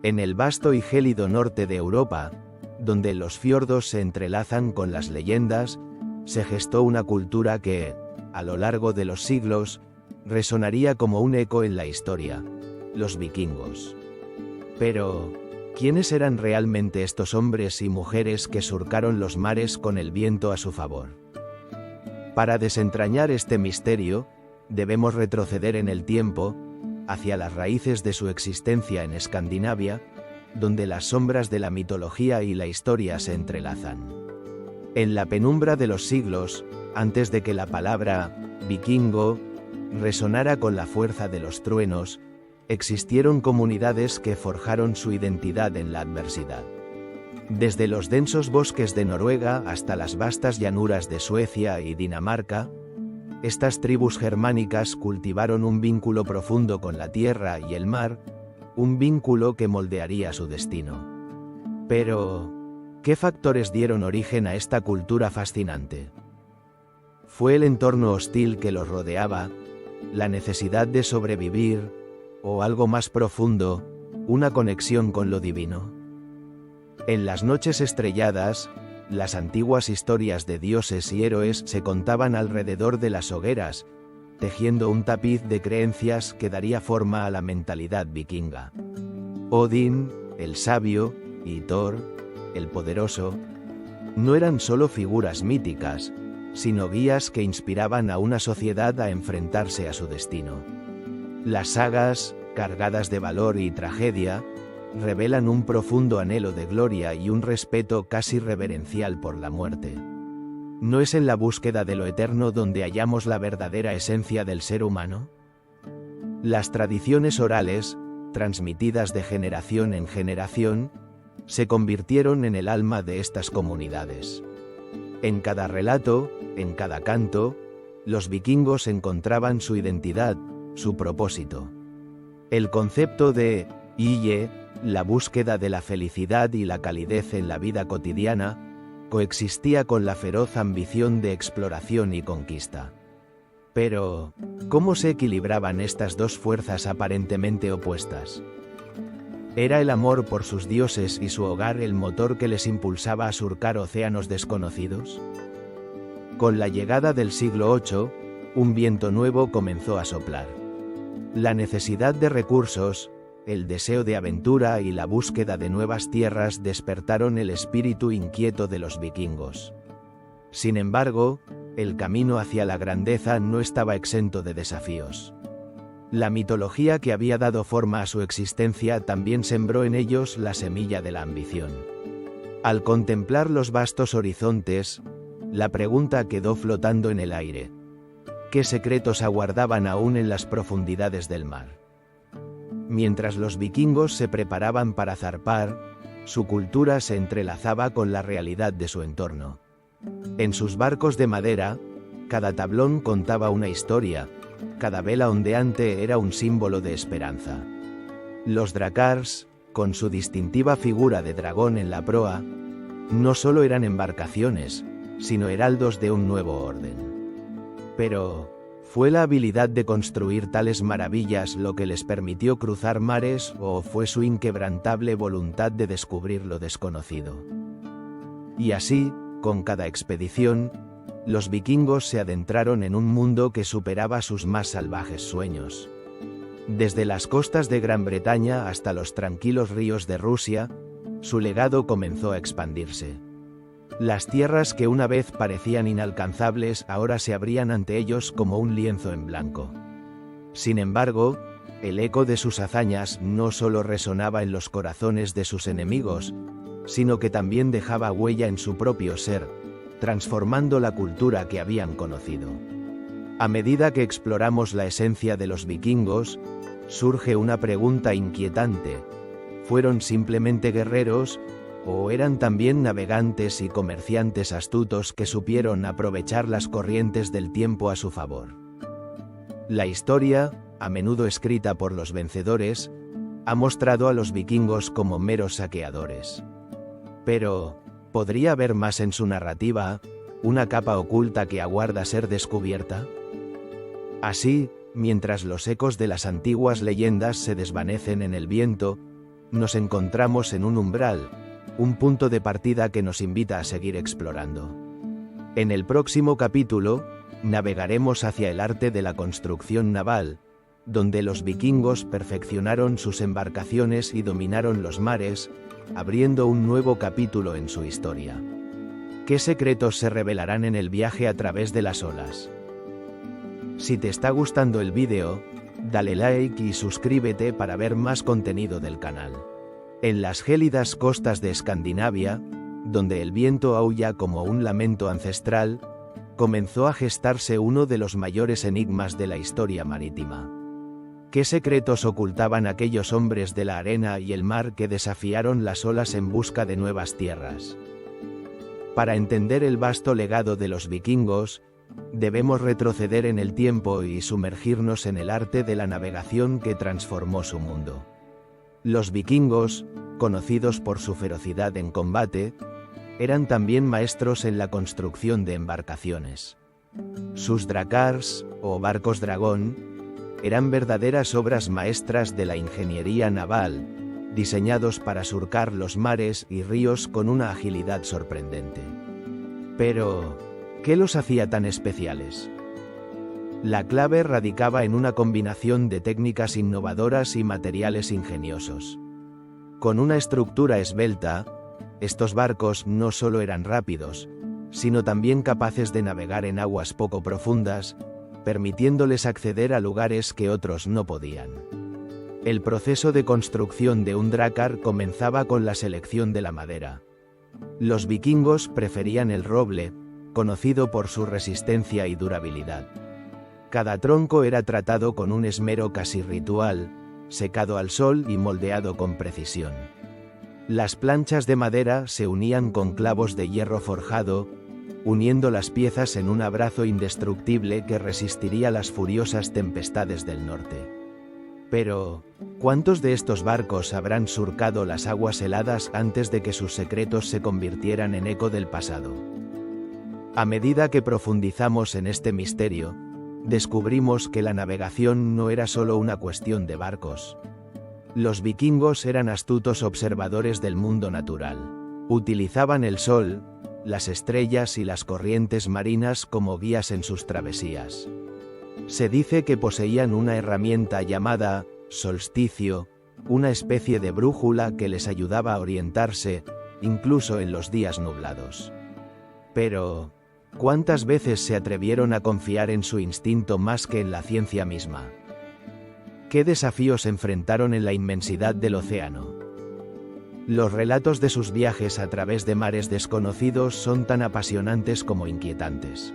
En el vasto y gélido norte de Europa, donde los fiordos se entrelazan con las leyendas, se gestó una cultura que, a lo largo de los siglos, resonaría como un eco en la historia: los vikingos. Pero, ¿quiénes eran realmente estos hombres y mujeres que surcaron los mares con el viento a su favor? Para desentrañar este misterio, debemos retroceder en el tiempo, hacia las raíces de su existencia en Escandinavia, donde las sombras de la mitología y la historia se entrelazan. En la penumbra de los siglos, antes de que la palabra vikingo resonara con la fuerza de los truenos, existieron comunidades que forjaron su identidad en la adversidad. Desde los densos bosques de Noruega hasta las vastas llanuras de Suecia y Dinamarca, estas tribus germánicas cultivaron un vínculo profundo con la tierra y el mar, un vínculo que moldearía su destino. Pero, ¿qué factores dieron origen a esta cultura fascinante? ¿Fue el entorno hostil que los rodeaba, la necesidad de sobrevivir, o algo más profundo, una conexión con lo divino? En las noches estrelladas, las antiguas historias de dioses y héroes se contaban alrededor de las hogueras, tejiendo un tapiz de creencias que daría forma a la mentalidad vikinga. Odín, el sabio, y Thor, el poderoso, no eran solo figuras míticas, sino guías que inspiraban a una sociedad a enfrentarse a su destino. Las sagas, cargadas de valor y tragedia, revelan un profundo anhelo de gloria y un respeto casi reverencial por la muerte. ¿No es en la búsqueda de lo eterno donde hallamos la verdadera esencia del ser humano? Las tradiciones orales, transmitidas de generación en generación, se convirtieron en el alma de estas comunidades. En cada relato, en cada canto, los vikingos encontraban su identidad, su propósito. El concepto de Ille, la búsqueda de la felicidad y la calidez en la vida cotidiana, coexistía con la feroz ambición de exploración y conquista. Pero, ¿cómo se equilibraban estas dos fuerzas aparentemente opuestas? ¿Era el amor por sus dioses y su hogar el motor que les impulsaba a surcar océanos desconocidos? Con la llegada del siglo VIII, un viento nuevo comenzó a soplar. La necesidad de recursos, el deseo de aventura y la búsqueda de nuevas tierras despertaron el espíritu inquieto de los vikingos. Sin embargo, el camino hacia la grandeza no estaba exento de desafíos. La mitología que había dado forma a su existencia también sembró en ellos la semilla de la ambición. Al contemplar los vastos horizontes, la pregunta quedó flotando en el aire: ¿qué secretos aguardaban aún en las profundidades del mar? Mientras los vikingos se preparaban para zarpar, su cultura se entrelazaba con la realidad de su entorno. En sus barcos de madera, cada tablón contaba una historia, cada vela ondeante era un símbolo de esperanza. Los drakars, con su distintiva figura de dragón en la proa, no solo eran embarcaciones, sino heraldos de un nuevo orden. Pero, ¿fue la habilidad de construir tales maravillas lo que les permitió cruzar mares o fue su inquebrantable voluntad de descubrir lo desconocido? Y así, con cada expedición, los vikingos se adentraron en un mundo que superaba sus más salvajes sueños. Desde las costas de Gran Bretaña hasta los tranquilos ríos de Rusia, su legado comenzó a expandirse. Las tierras que una vez parecían inalcanzables ahora se abrían ante ellos como un lienzo en blanco. Sin embargo, el eco de sus hazañas no solo resonaba en los corazones de sus enemigos, sino que también dejaba huella en su propio ser, transformando la cultura que habían conocido. A medida que exploramos la esencia de los vikingos, surge una pregunta inquietante: ¿fueron simplemente guerreros, o eran también navegantes y comerciantes astutos que supieron aprovechar las corrientes del tiempo a su favor? La historia, a menudo escrita por los vencedores, ha mostrado a los vikingos como meros saqueadores. Pero, ¿podría haber más en su narrativa, una capa oculta que aguarda ser descubierta? Así, mientras los ecos de las antiguas leyendas se desvanecen en el viento, nos encontramos en un umbral, un punto de partida que nos invita a seguir explorando. En el próximo capítulo, navegaremos hacia el arte de la construcción naval, donde los vikingos perfeccionaron sus embarcaciones y dominaron los mares, abriendo un nuevo capítulo en su historia. ¿Qué secretos se revelarán en el viaje a través de las olas? Si te está gustando el vídeo, dale like y suscríbete para ver más contenido del canal. En las gélidas costas de Escandinavia, donde el viento aulla como un lamento ancestral, comenzó a gestarse uno de los mayores enigmas de la historia marítima. ¿Qué secretos ocultaban aquellos hombres de la arena y el mar que desafiaron las olas en busca de nuevas tierras? Para entender el vasto legado de los vikingos, debemos retroceder en el tiempo y sumergirnos en el arte de la navegación que transformó su mundo. Los vikingos, conocidos por su ferocidad en combate, eran también maestros en la construcción de embarcaciones. Sus drakars, o barcos dragón, eran verdaderas obras maestras de la ingeniería naval, diseñados para surcar los mares y ríos con una agilidad sorprendente. Pero, ¿qué los hacía tan especiales? La clave radicaba en una combinación de técnicas innovadoras y materiales ingeniosos. Con una estructura esbelta, estos barcos no solo eran rápidos, sino también capaces de navegar en aguas poco profundas, permitiéndoles acceder a lugares que otros no podían. El proceso de construcción de un drakar comenzaba con la selección de la madera. Los vikingos preferían el roble, conocido por su resistencia y durabilidad. Cada tronco era tratado con un esmero casi ritual, secado al sol y moldeado con precisión. Las planchas de madera se unían con clavos de hierro forjado, uniendo las piezas en un abrazo indestructible que resistiría las furiosas tempestades del norte. Pero, ¿cuántos de estos barcos habrán surcado las aguas heladas antes de que sus secretos se convirtieran en eco del pasado? A medida que profundizamos en este misterio, descubrimos que la navegación no era solo una cuestión de barcos. Los vikingos eran astutos observadores del mundo natural. Utilizaban el sol, las estrellas y las corrientes marinas como guías en sus travesías. Se dice que poseían una herramienta llamada solsticio, una especie de brújula que les ayudaba a orientarse, incluso en los días nublados. Pero, ¿cuántas veces se atrevieron a confiar en su instinto más que en la ciencia misma? ¿Qué desafíos enfrentaron en la inmensidad del océano? Los relatos de sus viajes a través de mares desconocidos son tan apasionantes como inquietantes.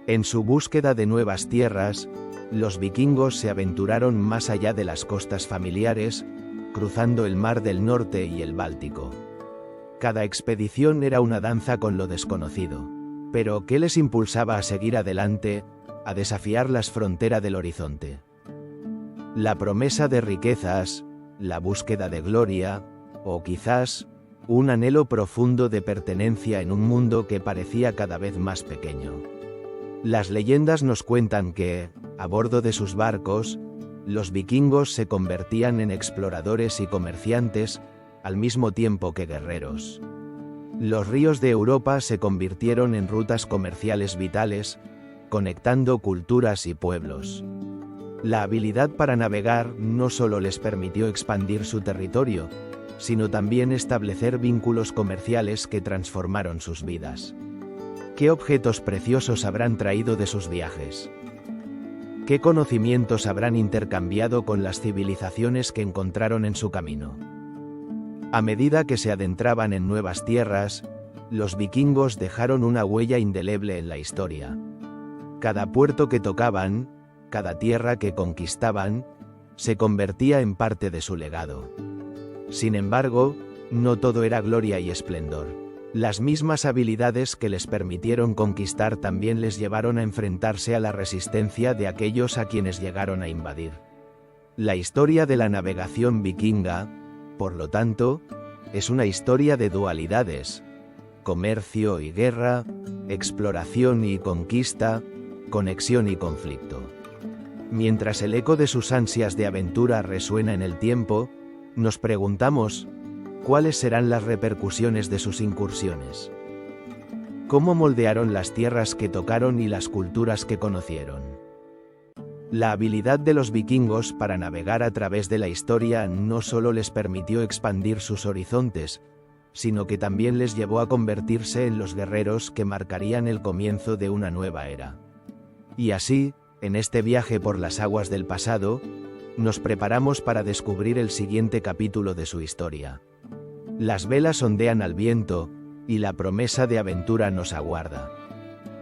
En su búsqueda de nuevas tierras, los vikingos se aventuraron más allá de las costas familiares, cruzando el Mar del Norte y el Báltico. Cada expedición era una danza con lo desconocido. Pero, ¿qué les impulsaba a seguir adelante, a desafiar las fronteras del horizonte? La promesa de riquezas, la búsqueda de gloria, o quizás, un anhelo profundo de pertenencia en un mundo que parecía cada vez más pequeño. Las leyendas nos cuentan que, a bordo de sus barcos, los vikingos se convertían en exploradores y comerciantes, al mismo tiempo que guerreros. Los ríos de Europa se convirtieron en rutas comerciales vitales, conectando culturas y pueblos. La habilidad para navegar no solo les permitió expandir su territorio, sino también establecer vínculos comerciales que transformaron sus vidas. ¿Qué objetos preciosos habrán traído de sus viajes? ¿Qué conocimientos habrán intercambiado con las civilizaciones que encontraron en su camino? A medida que se adentraban en nuevas tierras, los vikingos dejaron una huella indeleble en la historia. Cada puerto que tocaban, cada tierra que conquistaban, se convertía en parte de su legado. Sin embargo, no todo era gloria y esplendor. Las mismas habilidades que les permitieron conquistar también les llevaron a enfrentarse a la resistencia de aquellos a quienes llegaron a invadir. La historia de la navegación vikinga, por lo tanto, es una historia de dualidades: comercio y guerra, exploración y conquista, conexión y conflicto. Mientras el eco de sus ansias de aventura resuena en el tiempo, Nos preguntamos, ¿cuáles serán las repercusiones de sus incursiones? ¿Cómo moldearon las tierras que tocaron y las culturas que conocieron? La habilidad de los vikingos para navegar a través de la historia no solo les permitió expandir sus horizontes, sino que también les llevó a convertirse en los guerreros que marcarían el comienzo de una nueva era. Y así, en este viaje por las aguas del pasado, nos preparamos para descubrir el siguiente capítulo de su historia. Las velas ondean al viento, y la promesa de aventura nos aguarda.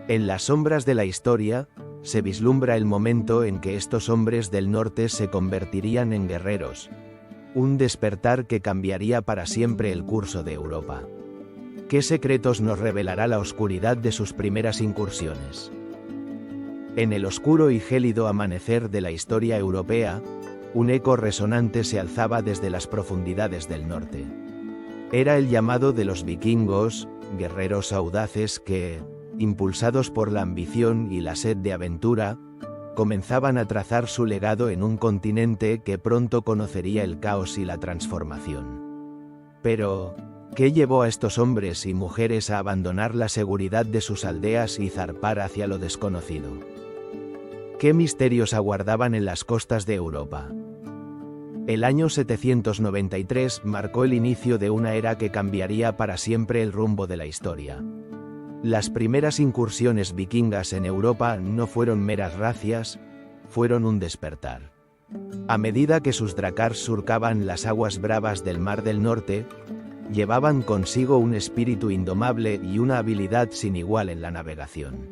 En las sombras de la historia, se vislumbra el momento en que estos hombres del norte se convertirían en guerreros, un despertar que cambiaría para siempre el curso de Europa. ¿Qué secretos nos revelará la oscuridad de sus primeras incursiones? En el oscuro y gélido amanecer de la historia europea, un eco resonante se alzaba desde las profundidades del norte. Era el llamado de los vikingos, guerreros audaces que, impulsados por la ambición y la sed de aventura, comenzaban a trazar su legado en un continente que pronto conocería el caos y la transformación. Pero, ¿qué llevó a estos hombres y mujeres a abandonar la seguridad de sus aldeas y zarpar hacia lo desconocido? ¿Qué misterios aguardaban en las costas de Europa? El año 793 marcó el inicio de una era que cambiaría para siempre el rumbo de la historia. Las primeras incursiones vikingas en Europa no fueron meras razias, fueron un despertar. A medida que sus drakars surcaban las aguas bravas del Mar del Norte, llevaban consigo un espíritu indomable y una habilidad sin igual en la navegación.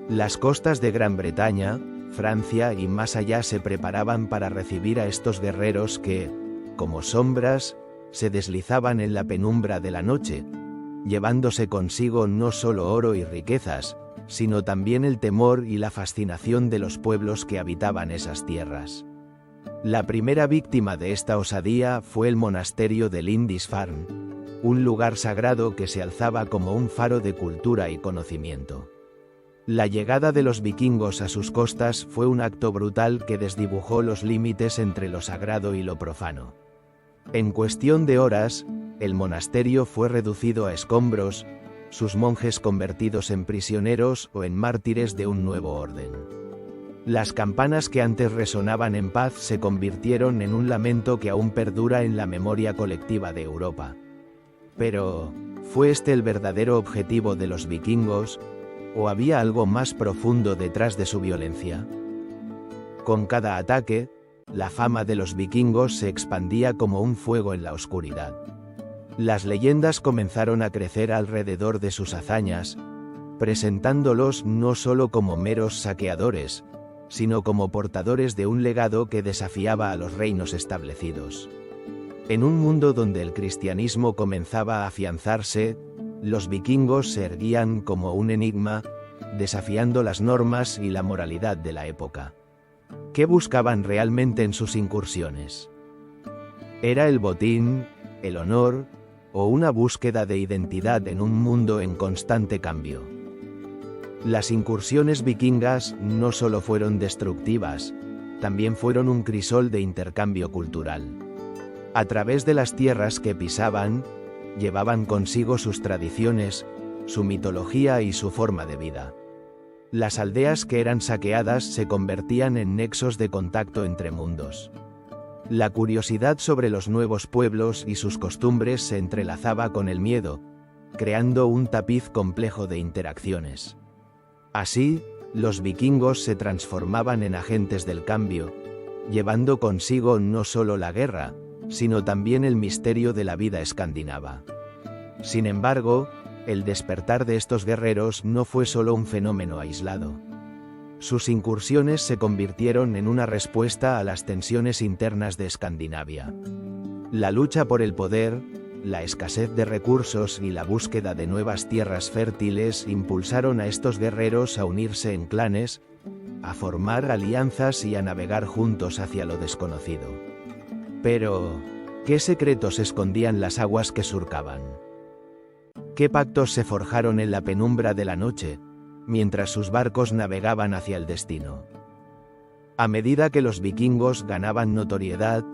Las costas de Gran Bretaña, Francia y más allá se preparaban para recibir a estos guerreros que, como sombras, se deslizaban en la penumbra de la noche, llevándose consigo no solo oro y riquezas, sino también el temor y la fascinación de los pueblos que habitaban esas tierras. La primera víctima de esta osadía fue el monasterio de Lindisfarne, un lugar sagrado que se alzaba como un faro de cultura y conocimiento. La llegada de los vikingos a sus costas fue un acto brutal que desdibujó los límites entre lo sagrado y lo profano. En cuestión de horas, el monasterio fue reducido a escombros, sus monjes convertidos en prisioneros o en mártires de un nuevo orden. Las campanas que antes resonaban en paz se convirtieron en un lamento que aún perdura en la memoria colectiva de Europa. Pero, ¿fue este el verdadero objetivo de los vikingos? ¿O había algo más profundo detrás de su violencia? Con cada ataque, la fama de los vikingos se expandía como un fuego en la oscuridad. Las leyendas comenzaron a crecer alrededor de sus hazañas, presentándolos no solo como meros saqueadores, sino como portadores de un legado que desafiaba a los reinos establecidos. En un mundo donde el cristianismo comenzaba a afianzarse, los vikingos se erguían como un enigma, desafiando las normas y la moralidad de la época. ¿Qué buscaban realmente en sus incursiones? ¿Era el botín, el honor, o una búsqueda de identidad en un mundo en constante cambio? Las incursiones vikingas no solo fueron destructivas, también fueron un crisol de intercambio cultural. A través de las tierras que pisaban, llevaban consigo sus tradiciones, su mitología y su forma de vida. Las aldeas que eran saqueadas se convertían en nexos de contacto entre mundos. La curiosidad sobre los nuevos pueblos y sus costumbres se entrelazaba con el miedo, creando un tapiz complejo de interacciones. Así, los vikingos se transformaban en agentes del cambio, llevando consigo no solo la guerra, sino también el misterio de la vida escandinava. Sin embargo, el despertar de estos guerreros no fue solo un fenómeno aislado. Sus incursiones se convirtieron en una respuesta a las tensiones internas de Escandinavia. La lucha por el poder, la escasez de recursos y la búsqueda de nuevas tierras fértiles impulsaron a estos guerreros a unirse en clanes, a formar alianzas y a navegar juntos hacia lo desconocido. Pero, ¿qué secretos escondían las aguas que surcaban? ¿Qué pactos se forjaron en la penumbra de la noche, mientras sus barcos navegaban hacia el destino? A medida que los vikingos ganaban notoriedad,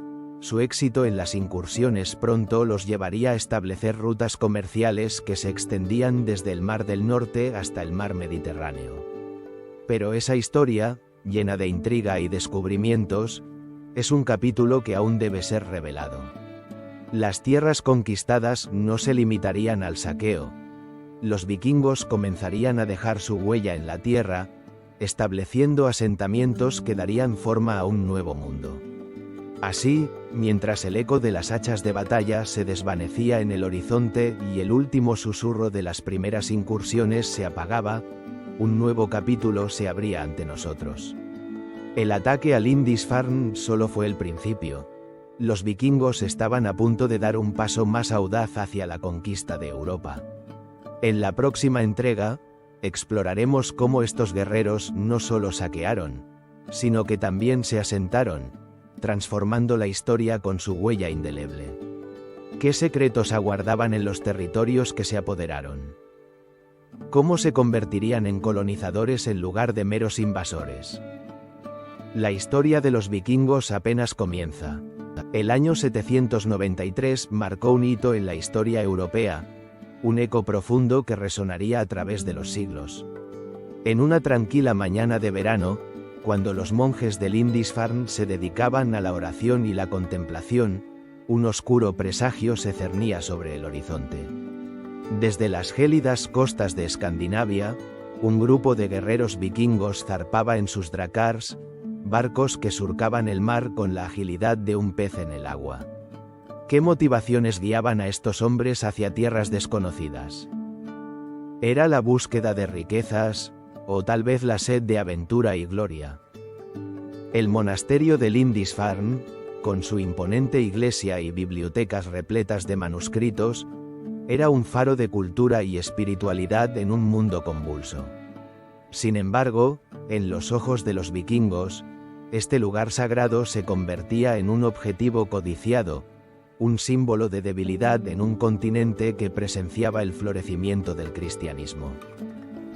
Su éxito en las incursiones pronto los llevaría a establecer rutas comerciales que se extendían desde el Mar del Norte hasta el Mar Mediterráneo. Pero esa historia, llena de intriga y descubrimientos, es un capítulo que aún debe ser revelado. Las tierras conquistadas no se limitarían al saqueo. Los vikingos comenzarían a dejar su huella en la tierra, estableciendo asentamientos que darían forma a un nuevo mundo. Así, mientras el eco de las hachas de batalla se desvanecía en el horizonte y el último susurro de las primeras incursiones se apagaba, un nuevo capítulo se abría ante nosotros. El ataque a Lindisfarne solo fue el principio. Los vikingos estaban a punto de dar un paso más audaz hacia la conquista de Europa. En la próxima entrega, exploraremos cómo estos guerreros no solo saquearon, sino que también se asentaron, transformando la historia con su huella indeleble. ¿Qué secretos aguardaban en los territorios que se apoderaron? ¿Cómo se convertirían en colonizadores en lugar de meros invasores? La historia de los vikingos apenas comienza. El año 793 marcó un hito en la historia europea, un eco profundo que resonaría a través de los siglos. En una tranquila mañana de verano, cuando los monjes de Lindisfarne se dedicaban a la oración y la contemplación, un oscuro presagio se cernía sobre el horizonte. Desde las gélidas costas de Escandinavia, un grupo de guerreros vikingos zarpaba en sus drakars, barcos que surcaban el mar con la agilidad de un pez en el agua. ¿Qué motivaciones guiaban a estos hombres hacia tierras desconocidas? ¿Era la búsqueda de riquezas, o tal vez la sed de aventura y gloria? El monasterio de Lindisfarne, con su imponente iglesia y bibliotecas repletas de manuscritos, era un faro de cultura y espiritualidad en un mundo convulso. Sin embargo, en los ojos de los vikingos, este lugar sagrado se convertía en un objetivo codiciado, un símbolo de debilidad en un continente que presenciaba el florecimiento del cristianismo.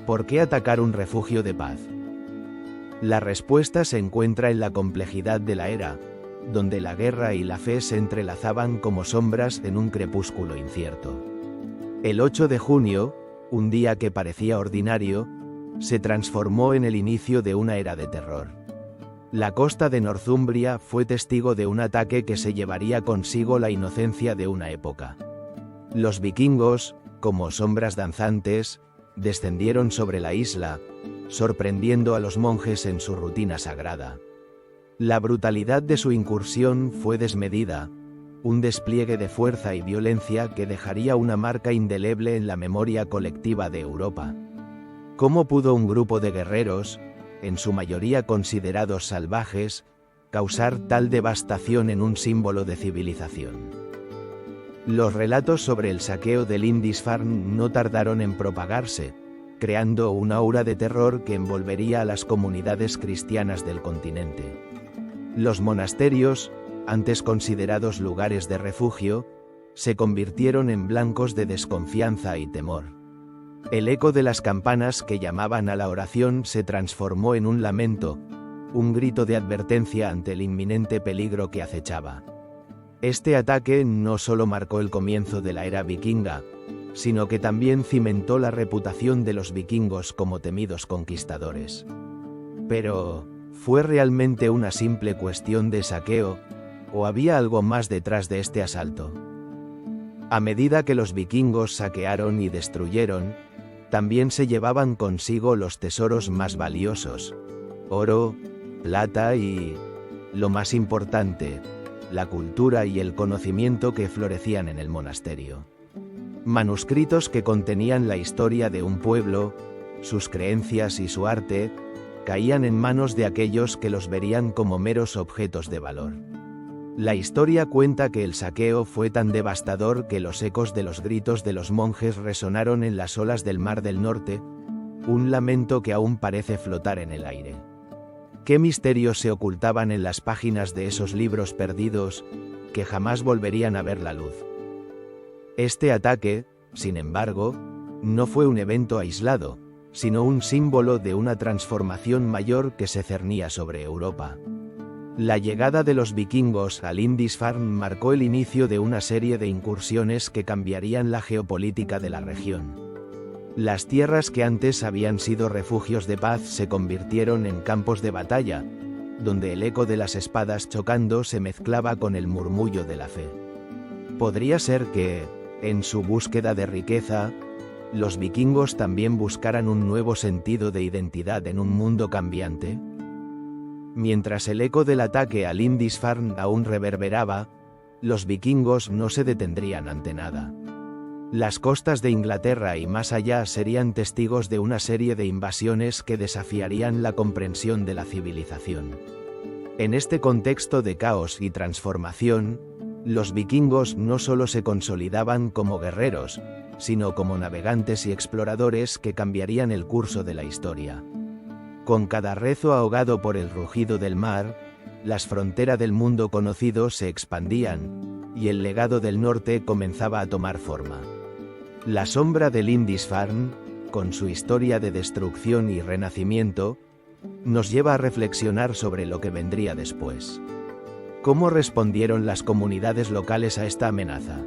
¿Por qué atacar un refugio de paz? La respuesta se encuentra en la complejidad de la era, donde la guerra y la fe se entrelazaban como sombras en un crepúsculo incierto. El 8 de junio, un día que parecía ordinario, se transformó en el inicio de una era de terror. La costa de Northumbria fue testigo de un ataque que se llevaría consigo la inocencia de una época. Los vikingos, como sombras danzantes, descendieron sobre la isla, sorprendiendo a los monjes en su rutina sagrada. La brutalidad de su incursión fue desmedida, un despliegue de fuerza y violencia que dejaría una marca indeleble en la memoria colectiva de Europa. ¿Cómo pudo un grupo de guerreros, en su mayoría considerados salvajes, causar tal devastación en un símbolo de civilización? Los relatos sobre el saqueo de Lindisfarne no tardaron en propagarse, creando una aura de terror que envolvería a las comunidades cristianas del continente. Los monasterios, antes considerados lugares de refugio, se convirtieron en blancos de desconfianza y temor. El eco de las campanas que llamaban a la oración se transformó en un lamento, un grito de advertencia ante el inminente peligro que acechaba. Este ataque no solo marcó el comienzo de la era vikinga, sino que también cimentó la reputación de los vikingos como temidos conquistadores. Pero, ¿fue realmente una simple cuestión de saqueo, o había algo más detrás de este asalto? A medida que los vikingos saquearon y destruyeron, también se llevaban consigo los tesoros más valiosos: oro, plata y, lo más importante, la cultura y el conocimiento que florecían en el monasterio. Manuscritos que contenían la historia de un pueblo, sus creencias y su arte, caían en manos de aquellos que los verían como meros objetos de valor. La historia cuenta que el saqueo fue tan devastador que los ecos de los gritos de los monjes resonaron en las olas del Mar del Norte, un lamento que aún parece flotar en el aire. ¿Qué misterios se ocultaban en las páginas de esos libros perdidos, que jamás volverían a ver la luz? Este ataque, sin embargo, no fue un evento aislado, sino un símbolo de una transformación mayor que se cernía sobre Europa. La llegada de los vikingos a Lindisfarne marcó el inicio de una serie de incursiones que cambiarían la geopolítica de la región. Las tierras que antes habían sido refugios de paz se convirtieron en campos de batalla, donde el eco de las espadas chocando se mezclaba con el murmullo de la fe. Podría ser que, en su búsqueda de riqueza, los vikingos también buscaran un nuevo sentido de identidad en un mundo cambiante. Mientras el eco del ataque a Lindisfarne aún reverberaba, los vikingos no se detendrían ante nada. Las costas de Inglaterra y más allá serían testigos de una serie de invasiones que desafiarían la comprensión de la civilización. En este contexto de caos y transformación, los vikingos no solo se consolidaban como guerreros, sino como navegantes y exploradores que cambiarían el curso de la historia. Con cada rezo ahogado por el rugido del mar, las fronteras del mundo conocido se expandían, y el legado del norte comenzaba a tomar forma. La sombra de Lindisfarne, con su historia de destrucción y renacimiento, nos lleva a reflexionar sobre lo que vendría después. ¿Cómo respondieron las comunidades locales a esta amenaza?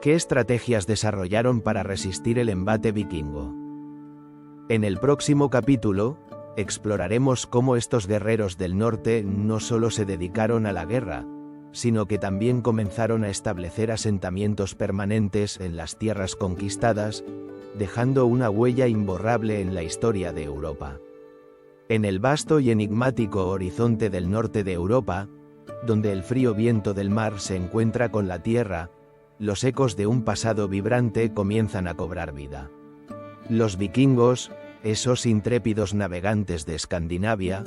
¿Qué estrategias desarrollaron para resistir el embate vikingo? En el próximo capítulo, exploraremos cómo estos guerreros del norte no solo se dedicaron a la guerra, sino que también comenzaron a establecer asentamientos permanentes en las tierras conquistadas, dejando una huella imborrable en la historia de Europa. En el vasto y enigmático horizonte del norte de Europa, donde el frío viento del mar se encuentra con la tierra, los ecos de un pasado vibrante comienzan a cobrar vida. Los vikingos, esos intrépidos navegantes de Escandinavia,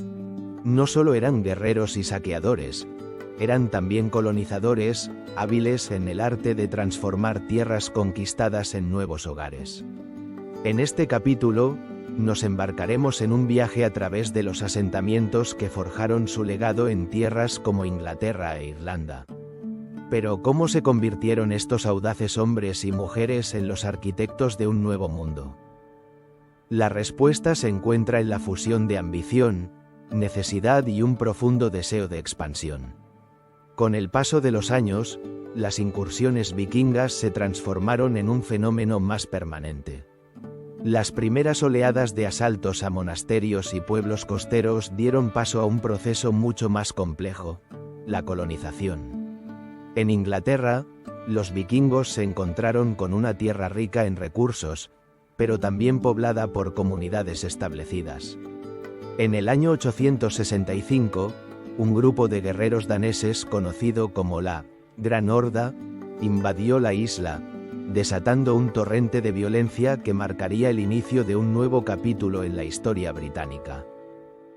no solo eran guerreros y saqueadores, eran también colonizadores, hábiles en el arte de transformar tierras conquistadas en nuevos hogares. En este capítulo, nos embarcaremos en un viaje a través de los asentamientos que forjaron su legado en tierras como Inglaterra e Irlanda. Pero ¿cómo se convirtieron estos audaces hombres y mujeres en los arquitectos de un nuevo mundo? La respuesta se encuentra en la fusión de ambición, necesidad y un profundo deseo de expansión. Con el paso de los años, las incursiones vikingas se transformaron en un fenómeno más permanente. Las primeras oleadas de asaltos a monasterios y pueblos costeros dieron paso a un proceso mucho más complejo: la colonización. En Inglaterra, los vikingos se encontraron con una tierra rica en recursos, pero también poblada por comunidades establecidas. En el año 865, un grupo de guerreros daneses conocido como la Gran Horda invadió la isla, desatando un torrente de violencia que marcaría el inicio de un nuevo capítulo en la historia británica.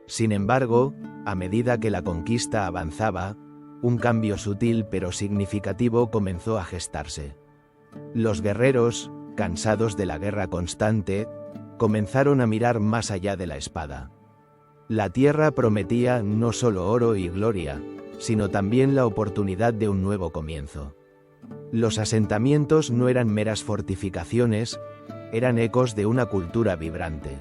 Sin embargo, a medida que la conquista avanzaba, un cambio sutil pero significativo comenzó a gestarse. Los guerreros, cansados de la guerra constante, comenzaron a mirar más allá de la espada. La tierra prometía no solo oro y gloria, sino también la oportunidad de un nuevo comienzo. Los asentamientos no eran meras fortificaciones, eran ecos de una cultura vibrante.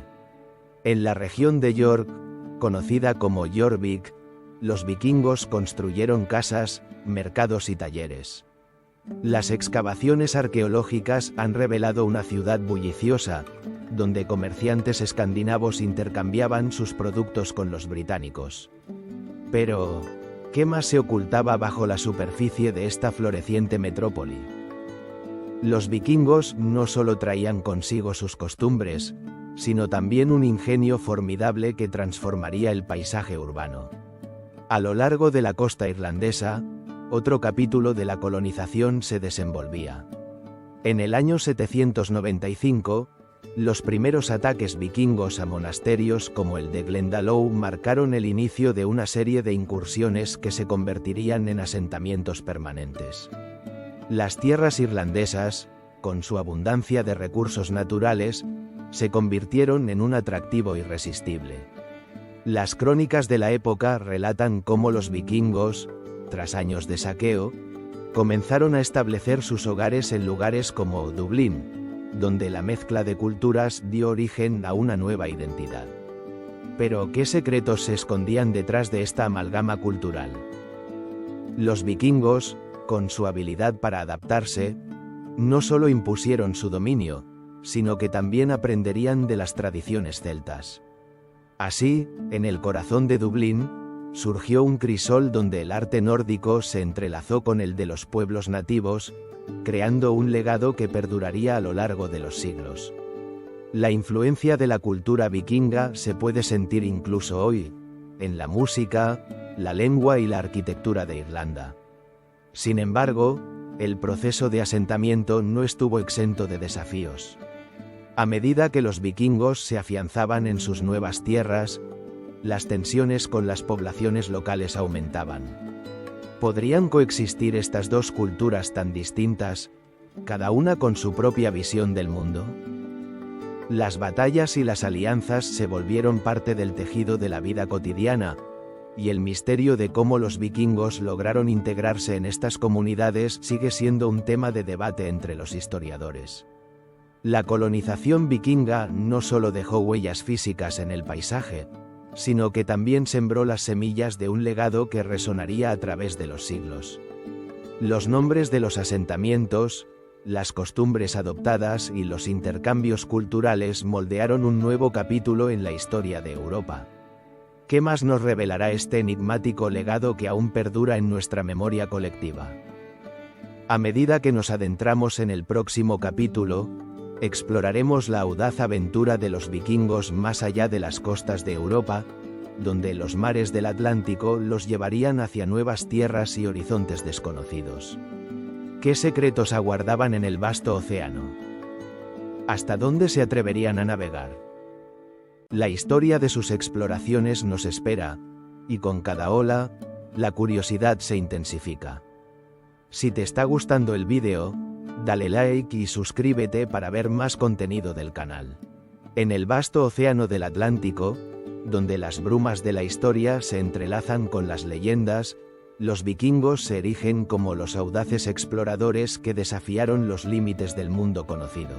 En la región de York, conocida como Jorvik, los vikingos construyeron casas, mercados y talleres. Las excavaciones arqueológicas han revelado una ciudad bulliciosa, donde comerciantes escandinavos intercambiaban sus productos con los británicos. Pero, ¿qué más se ocultaba bajo la superficie de esta floreciente metrópoli? Los vikingos no solo traían consigo sus costumbres, sino también un ingenio formidable que transformaría el paisaje urbano. A lo largo de la costa irlandesa, otro capítulo de la colonización se desenvolvía. En el año 795, los primeros ataques vikingos a monasterios como el de Glendalough marcaron el inicio de una serie de incursiones que se convertirían en asentamientos permanentes. Las tierras irlandesas, con su abundancia de recursos naturales, se convirtieron en un atractivo irresistible. Las crónicas de la época relatan cómo los vikingos, tras años de saqueo, comenzaron a establecer sus hogares en lugares como Dublín, donde la mezcla de culturas dio origen a una nueva identidad. Pero, ¿qué secretos se escondían detrás de esta amalgama cultural? Los vikingos, con su habilidad para adaptarse, no solo impusieron su dominio, sino que también aprenderían de las tradiciones celtas. Así, en el corazón de Dublín, surgió un crisol donde el arte nórdico se entrelazó con el de los pueblos nativos, creando un legado que perduraría a lo largo de los siglos. La influencia de la cultura vikinga se puede sentir incluso hoy, en la música, la lengua y la arquitectura de Irlanda. Sin embargo, el proceso de asentamiento no estuvo exento de desafíos. A medida que los vikingos se afianzaban en sus nuevas tierras, las tensiones con las poblaciones locales aumentaban. ¿Podrían coexistir estas dos culturas tan distintas, cada una con su propia visión del mundo? Las batallas y las alianzas se volvieron parte del tejido de la vida cotidiana, y el misterio de cómo los vikingos lograron integrarse en estas comunidades sigue siendo un tema de debate entre los historiadores. La colonización vikinga no solo dejó huellas físicas en el paisaje, sino que también sembró las semillas de un legado que resonaría a través de los siglos. Los nombres de los asentamientos, las costumbres adoptadas y los intercambios culturales moldearon un nuevo capítulo en la historia de Europa. ¿Qué más nos revelará este enigmático legado que aún perdura en nuestra memoria colectiva? A medida que nos adentramos en el próximo capítulo, exploraremos la audaz aventura de los vikingos más allá de las costas de Europa, donde los mares del Atlántico los llevarían hacia nuevas tierras y horizontes desconocidos. ¿Qué secretos aguardaban en el vasto océano? ¿Hasta dónde se atreverían a navegar? La historia de sus exploraciones nos espera, y con cada ola, la curiosidad se intensifica. Si te está gustando el vídeo, dale like y suscríbete para ver más contenido del canal. En el vasto océano del Atlántico, donde las brumas de la historia se entrelazan con las leyendas, los vikingos se erigen como los audaces exploradores que desafiaron los límites del mundo conocido.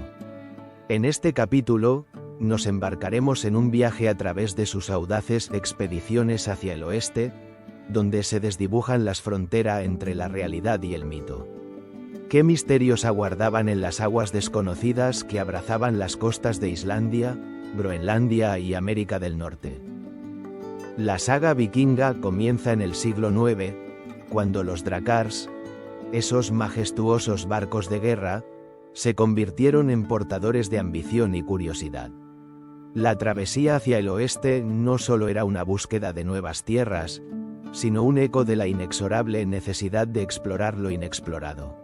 En este capítulo, nos embarcaremos en un viaje a través de sus audaces expediciones hacia el oeste, donde se desdibujan las fronteras entre la realidad y el mito. ¿Qué misterios aguardaban en las aguas desconocidas que abrazaban las costas de Islandia, Groenlandia y América del Norte? La saga vikinga comienza en el siglo IX, cuando los drakars, esos majestuosos barcos de guerra, se convirtieron en portadores de ambición y curiosidad. La travesía hacia el oeste no solo era una búsqueda de nuevas tierras, sino un eco de la inexorable necesidad de explorar lo inexplorado.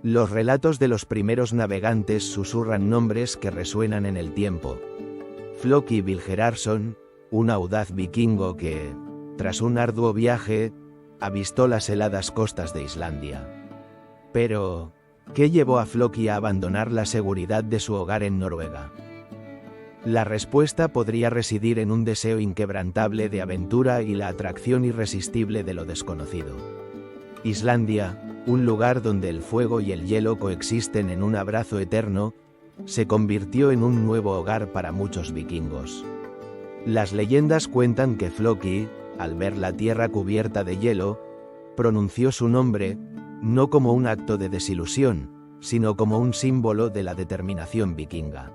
Los relatos de los primeros navegantes susurran nombres que resuenan en el tiempo. Floki Vilherarsson, un audaz vikingo que, tras un arduo viaje, avistó las heladas costas de Islandia. Pero, ¿qué llevó a Floki a abandonar la seguridad de su hogar en Noruega? La respuesta podría residir en un deseo inquebrantable de aventura y la atracción irresistible de lo desconocido. Islandia, un lugar donde el fuego y el hielo coexisten en un abrazo eterno, se convirtió en un nuevo hogar para muchos vikingos. Las leyendas cuentan que Floki, al ver la tierra cubierta de hielo, pronunció su nombre, no como un acto de desilusión, sino como un símbolo de la determinación vikinga.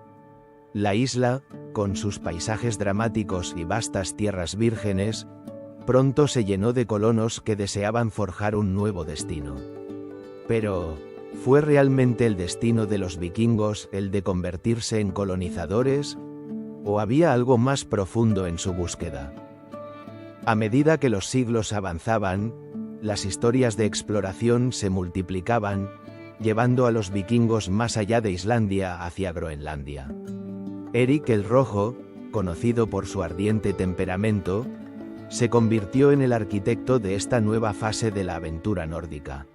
La isla, con sus paisajes dramáticos y vastas tierras vírgenes, pronto se llenó de colonos que deseaban forjar un nuevo destino. Pero, ¿fue realmente el destino de los vikingos el de convertirse en colonizadores? ¿O había algo más profundo en su búsqueda? A medida que los siglos avanzaban, las historias de exploración se multiplicaban, llevando a los vikingos más allá de Islandia hacia Groenlandia. Eric el Rojo, conocido por su ardiente temperamento, se convirtió en el arquitecto de esta nueva fase de la aventura nórdica.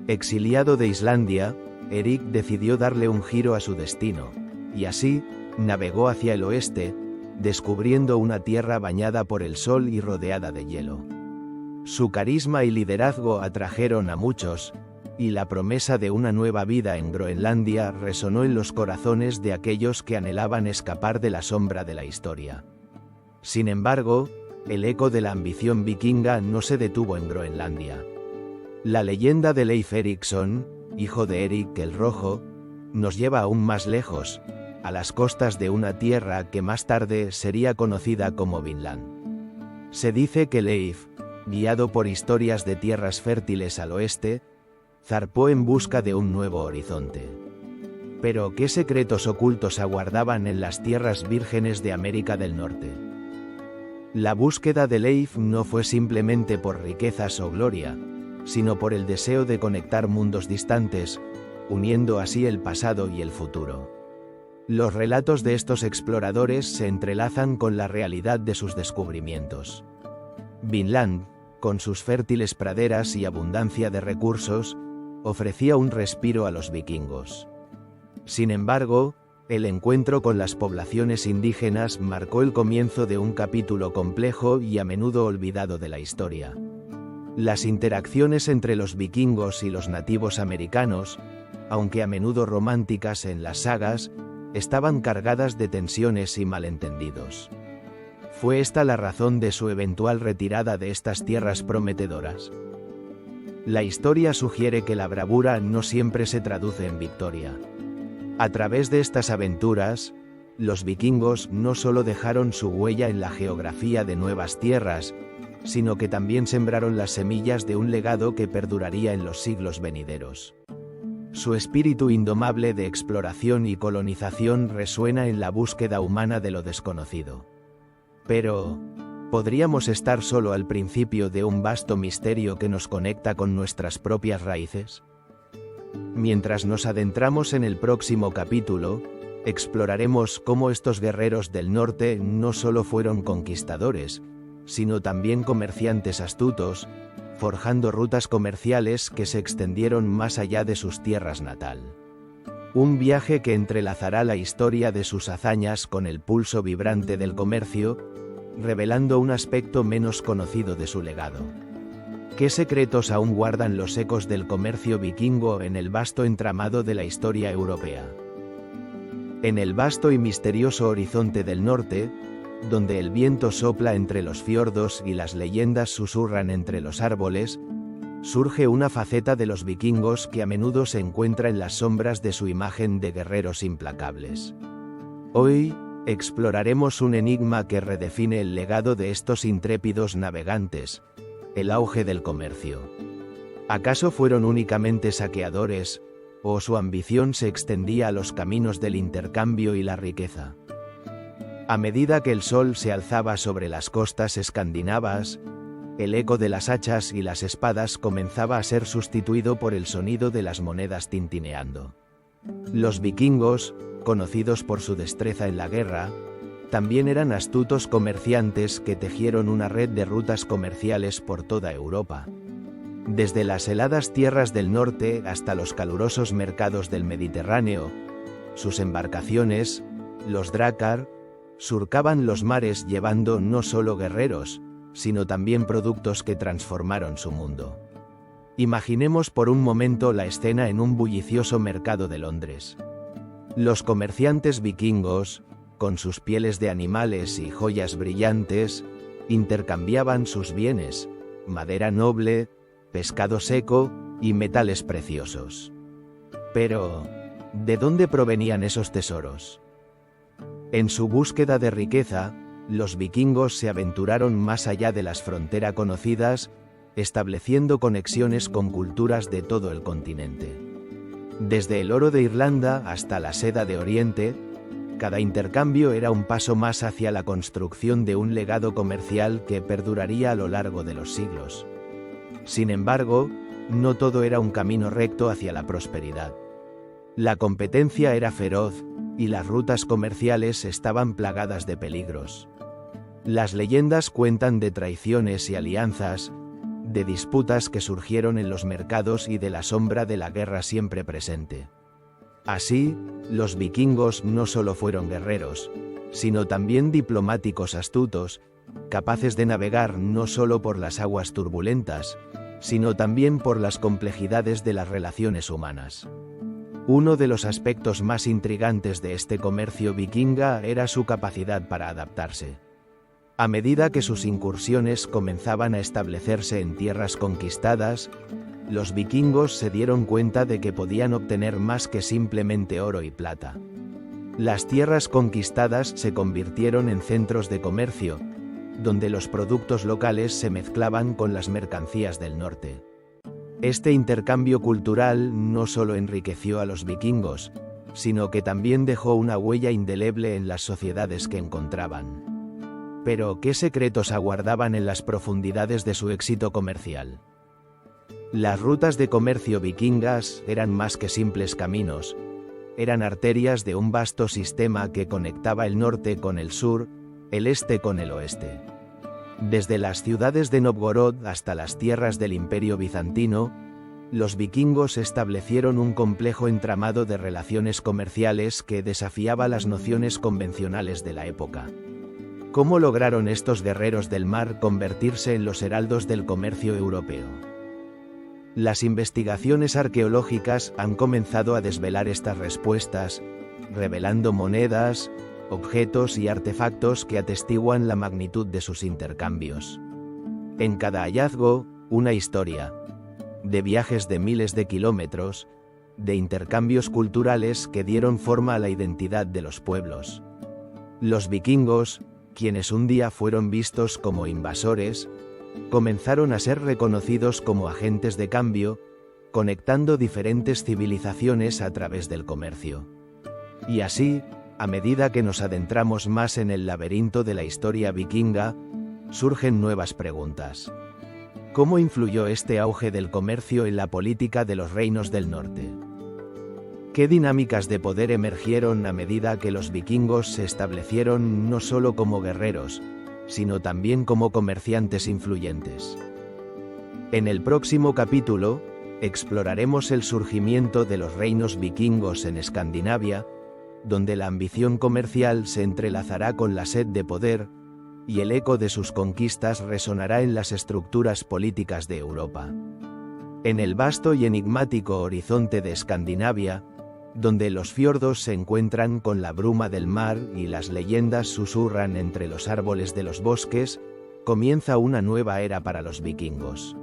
Exiliado de Islandia, Eric decidió darle un giro a su destino, y así, navegó hacia el oeste, descubriendo una tierra bañada por el sol y rodeada de hielo. Su carisma y liderazgo atrajeron a muchos, y la promesa de una nueva vida en Groenlandia resonó en los corazones de aquellos que anhelaban escapar de la sombra de la historia. Sin embargo, el eco de la ambición vikinga no se detuvo en Groenlandia. La leyenda de Leif Erikson, hijo de Eric el Rojo, nos lleva aún más lejos, a las costas de una tierra que más tarde sería conocida como Vinland. Se dice que Leif, guiado por historias de tierras fértiles al oeste, zarpó en busca de un nuevo horizonte. Pero ¿qué secretos ocultos aguardaban en las tierras vírgenes de América del Norte? La búsqueda de Leif no fue simplemente por riquezas o gloria, sino por el deseo de conectar mundos distantes, uniendo así el pasado y el futuro. Los relatos de estos exploradores se entrelazan con la realidad de sus descubrimientos. Vinland, con sus fértiles praderas y abundancia de recursos, ofrecía un respiro a los vikingos. Sin embargo, el encuentro con las poblaciones indígenas marcó el comienzo de un capítulo complejo y a menudo olvidado de la historia. Las interacciones entre los vikingos y los nativos americanos, aunque a menudo románticas en las sagas, estaban cargadas de tensiones y malentendidos. ¿Fue esta la razón de su eventual retirada de estas tierras prometedoras? La historia sugiere que la bravura no siempre se traduce en victoria. A través de estas aventuras, los vikingos no solo dejaron su huella en la geografía de nuevas tierras, sino que también sembraron las semillas de un legado que perduraría en los siglos venideros. Su espíritu indomable de exploración y colonización resuena en la búsqueda humana de lo desconocido. Pero, ¿podríamos estar solo al principio de un vasto misterio que nos conecta con nuestras propias raíces? Mientras nos adentramos en el próximo capítulo, exploraremos cómo estos guerreros del norte no solo fueron conquistadores, sino también comerciantes astutos, forjando rutas comerciales que se extendieron más allá de sus tierras natal. Un viaje que entrelazará la historia de sus hazañas con el pulso vibrante del comercio, revelando un aspecto menos conocido de su legado. ¿Qué secretos aún guardan los ecos del comercio vikingo en el vasto entramado de la historia europea? En el vasto y misterioso horizonte del norte, donde el viento sopla entre los fiordos y las leyendas susurran entre los árboles, surge una faceta de los vikingos que a menudo se encuentra en las sombras de su imagen de guerreros implacables. Hoy, exploraremos un enigma que redefine el legado de estos intrépidos navegantes: el auge del comercio. ¿Acaso fueron únicamente saqueadores, o su ambición se extendía a los caminos del intercambio y la riqueza? A medida que el sol se alzaba sobre las costas escandinavas, el eco de las hachas y las espadas comenzaba a ser sustituido por el sonido de las monedas tintineando. Los vikingos, conocidos por su destreza en la guerra, también eran astutos comerciantes que tejieron una red de rutas comerciales por toda Europa. Desde las heladas tierras del norte hasta los calurosos mercados del Mediterráneo, sus embarcaciones, los drácar, surcaban los mares llevando no solo guerreros, sino también productos que transformaron su mundo. Imaginemos por un momento la escena en un bullicioso mercado de Londres. Los comerciantes vikingos, con sus pieles de animales y joyas brillantes, intercambiaban sus bienes: madera noble, pescado seco y metales preciosos. Pero, ¿de dónde provenían esos tesoros? En su búsqueda de riqueza, los vikingos se aventuraron más allá de las fronteras conocidas, estableciendo conexiones con culturas de todo el continente. Desde el oro de Irlanda hasta la seda de Oriente, cada intercambio era un paso más hacia la construcción de un legado comercial que perduraría a lo largo de los siglos. Sin embargo, no todo era un camino recto hacia la prosperidad. La competencia era feroz, y las rutas comerciales estaban plagadas de peligros. Las leyendas cuentan de traiciones y alianzas, de disputas que surgieron en los mercados y de la sombra de la guerra siempre presente. Así, los vikingos no solo fueron guerreros, sino también diplomáticos astutos, capaces de navegar no solo por las aguas turbulentas, sino también por las complejidades de las relaciones humanas. Uno de los aspectos más intrigantes de este comercio vikinga era su capacidad para adaptarse. A medida que sus incursiones comenzaban a establecerse en tierras conquistadas, los vikingos se dieron cuenta de que podían obtener más que simplemente oro y plata. Las tierras conquistadas se convirtieron en centros de comercio, donde los productos locales se mezclaban con las mercancías del norte. Este intercambio cultural no solo enriqueció a los vikingos, sino que también dejó una huella indeleble en las sociedades que encontraban. Pero, ¿qué secretos aguardaban en las profundidades de su éxito comercial? Las rutas de comercio vikingas eran más que simples caminos, eran arterias de un vasto sistema que conectaba el norte con el sur, el este con el oeste. Desde las ciudades de Novgorod hasta las tierras del Imperio Bizantino, los vikingos establecieron un complejo entramado de relaciones comerciales que desafiaba las nociones convencionales de la época. ¿Cómo lograron estos guerreros del mar convertirse en los heraldos del comercio europeo? Las investigaciones arqueológicas han comenzado a desvelar estas respuestas, revelando monedas, objetos y artefactos que atestiguan la magnitud de sus intercambios. En cada hallazgo, una historia, de viajes de miles de kilómetros, de intercambios culturales que dieron forma a la identidad de los pueblos. Los vikingos, quienes un día fueron vistos como invasores, comenzaron a ser reconocidos como agentes de cambio, conectando diferentes civilizaciones a través del comercio. Y así, a medida que nos adentramos más en el laberinto de la historia vikinga, surgen nuevas preguntas. ¿Cómo influyó este auge del comercio en la política de los reinos del norte? ¿Qué dinámicas de poder emergieron a medida que los vikingos se establecieron no solo como guerreros, sino también como comerciantes influyentes? En el próximo capítulo, exploraremos el surgimiento de los reinos vikingos en Escandinavia, donde la ambición comercial se entrelazará con la sed de poder, y el eco de sus conquistas resonará en las estructuras políticas de Europa. En el vasto y enigmático horizonte de Escandinavia, donde los fiordos se encuentran con la bruma del mar y las leyendas susurran entre los árboles de los bosques, comienza una nueva era para los vikingos.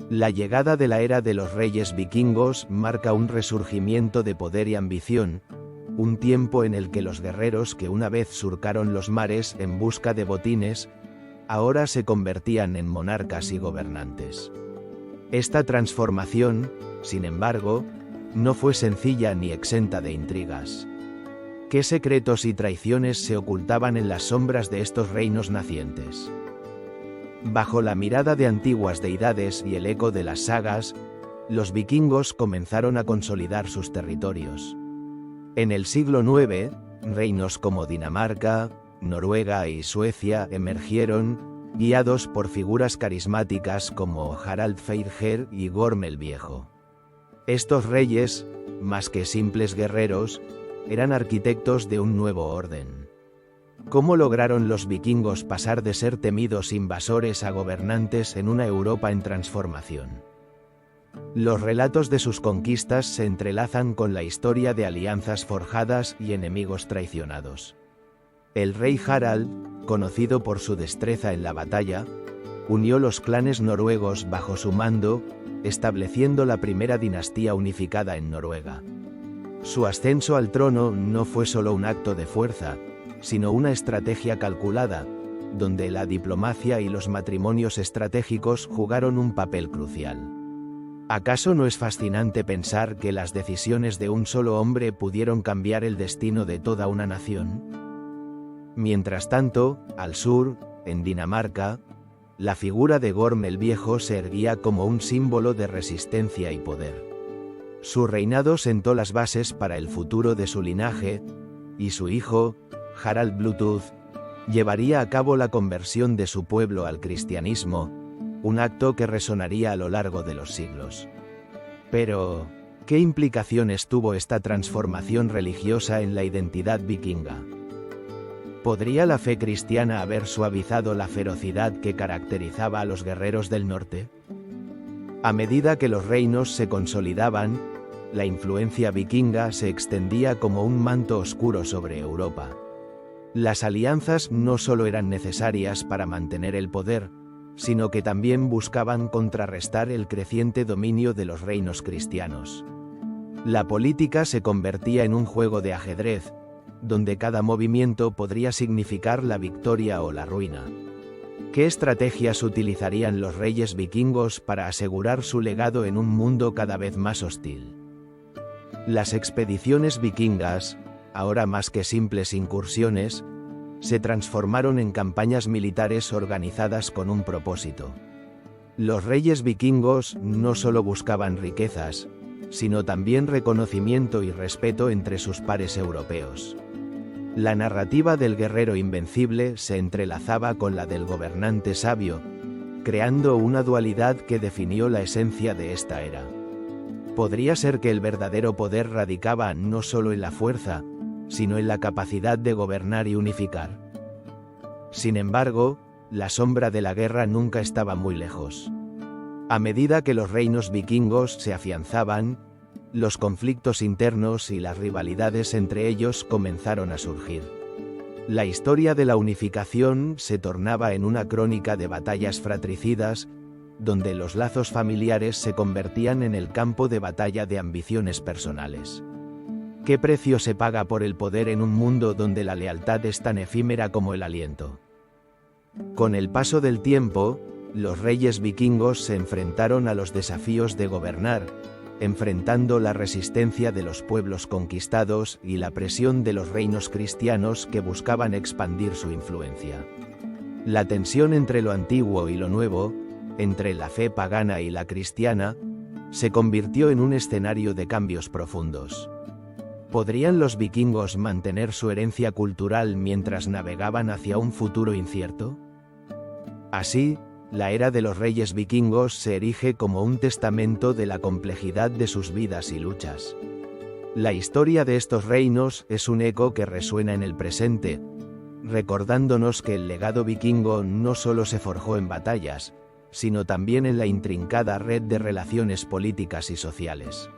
La llegada de la era de los reyes vikingos marca un resurgimiento de poder y ambición, un tiempo en el que los guerreros que una vez surcaron los mares en busca de botines, ahora se convertían en monarcas y gobernantes. Esta transformación, sin embargo, no fue sencilla ni exenta de intrigas. ¿Qué secretos y traiciones se ocultaban en las sombras de estos reinos nacientes? Bajo la mirada de antiguas deidades y el eco de las sagas, los vikingos comenzaron a consolidar sus territorios. En el siglo IX, reinos como Dinamarca, Noruega y Suecia emergieron, guiados por figuras carismáticas como Harald Fairhair y Gorm el Viejo. Estos reyes, más que simples guerreros, eran arquitectos de un nuevo orden. ¿Cómo lograron los vikingos pasar de ser temidos invasores a gobernantes en una Europa en transformación? Los relatos de sus conquistas se entrelazan con la historia de alianzas forjadas y enemigos traicionados. El rey Harald, conocido por su destreza en la batalla, unió los clanes noruegos bajo su mando, estableciendo la primera dinastía unificada en Noruega. Su ascenso al trono no fue solo un acto de fuerza, sino una estrategia calculada, donde la diplomacia y los matrimonios estratégicos jugaron un papel crucial. ¿Acaso no es fascinante pensar que las decisiones de un solo hombre pudieron cambiar el destino de toda una nación? Mientras tanto, al sur, en Dinamarca, la figura de Gorm el Viejo se erguía como un símbolo de resistencia y poder. Su reinado sentó las bases para el futuro de su linaje, y su hijo, Harald Bluetooth, llevaría a cabo la conversión de su pueblo al cristianismo, un acto que resonaría a lo largo de los siglos. Pero, ¿qué implicaciones tuvo esta transformación religiosa en la identidad vikinga? ¿Podría la fe cristiana haber suavizado la ferocidad que caracterizaba a los guerreros del norte? A medida que los reinos se consolidaban, la influencia vikinga se extendía como un manto oscuro sobre Europa. Las alianzas no solo eran necesarias para mantener el poder, sino que también buscaban contrarrestar el creciente dominio de los reinos cristianos. La política se convertía en un juego de ajedrez, donde cada movimiento podría significar la victoria o la ruina. ¿Qué estrategias utilizarían los reyes vikingos para asegurar su legado en un mundo cada vez más hostil? Las expediciones vikingas, ahora más que simples incursiones, se transformaron en campañas militares organizadas con un propósito. Los reyes vikingos no solo buscaban riquezas, sino también reconocimiento y respeto entre sus pares europeos. La narrativa del guerrero invencible se entrelazaba con la del gobernante sabio, creando una dualidad que definió la esencia de esta era. Podría ser que el verdadero poder radicaba no solo en la fuerza, sino en la capacidad de gobernar y unificar. Sin embargo, la sombra de la guerra nunca estaba muy lejos. A medida que los reinos vikingos se afianzaban, los conflictos internos y las rivalidades entre ellos comenzaron a surgir. La historia de la unificación se tornaba en una crónica de batallas fratricidas, donde los lazos familiares se convertían en el campo de batalla de ambiciones personales. ¿Qué precio se paga por el poder en un mundo donde la lealtad es tan efímera como el aliento? Con el paso del tiempo, los reyes vikingos se enfrentaron a los desafíos de gobernar, enfrentando la resistencia de los pueblos conquistados y la presión de los reinos cristianos que buscaban expandir su influencia. La tensión entre lo antiguo y lo nuevo, entre la fe pagana y la cristiana, se convirtió en un escenario de cambios profundos. ¿Podrían los vikingos mantener su herencia cultural mientras navegaban hacia un futuro incierto? Así, la era de los reyes vikingos se erige como un testamento de la complejidad de sus vidas y luchas. La historia de estos reinos es un eco que resuena en el presente, recordándonos que el legado vikingo no solo se forjó en batallas, sino también en la intrincada red de relaciones políticas y sociales.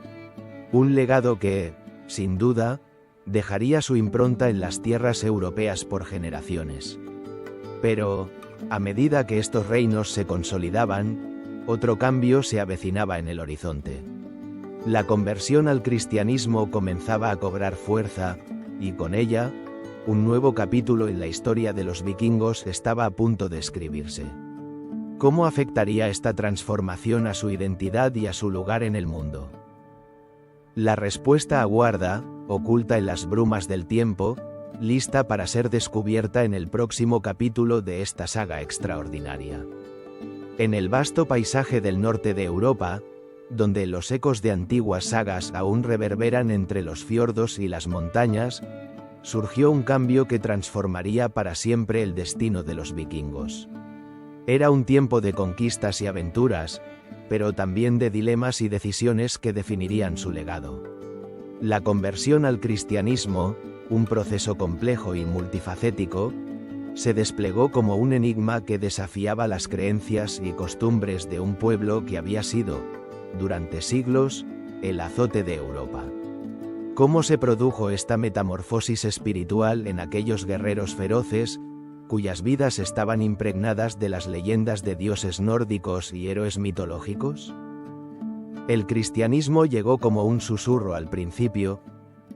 Un legado que, sin duda, dejaría su impronta en las tierras europeas por generaciones. Pero, a medida que estos reinos se consolidaban, otro cambio se avecinaba en el horizonte. La conversión al cristianismo comenzaba a cobrar fuerza, y con ella, un nuevo capítulo en la historia de los vikingos estaba a punto de escribirse. ¿Cómo afectaría esta transformación a su identidad y a su lugar en el mundo? La respuesta aguarda, oculta en las brumas del tiempo, lista para ser descubierta en el próximo capítulo de esta saga extraordinaria. En el vasto paisaje del norte de Europa, donde los ecos de antiguas sagas aún reverberan entre los fiordos y las montañas, surgió un cambio que transformaría para siempre el destino de los vikingos. Era un tiempo de conquistas y aventuras, pero también de dilemas y decisiones que definirían su legado. La conversión al cristianismo, un proceso complejo y multifacético, se desplegó como un enigma que desafiaba las creencias y costumbres de un pueblo que había sido, durante siglos, el azote de Europa. ¿Cómo se produjo esta metamorfosis espiritual en aquellos guerreros feroces, cuyas vidas estaban impregnadas de las leyendas de dioses nórdicos y héroes mitológicos? El cristianismo llegó como un susurro al principio,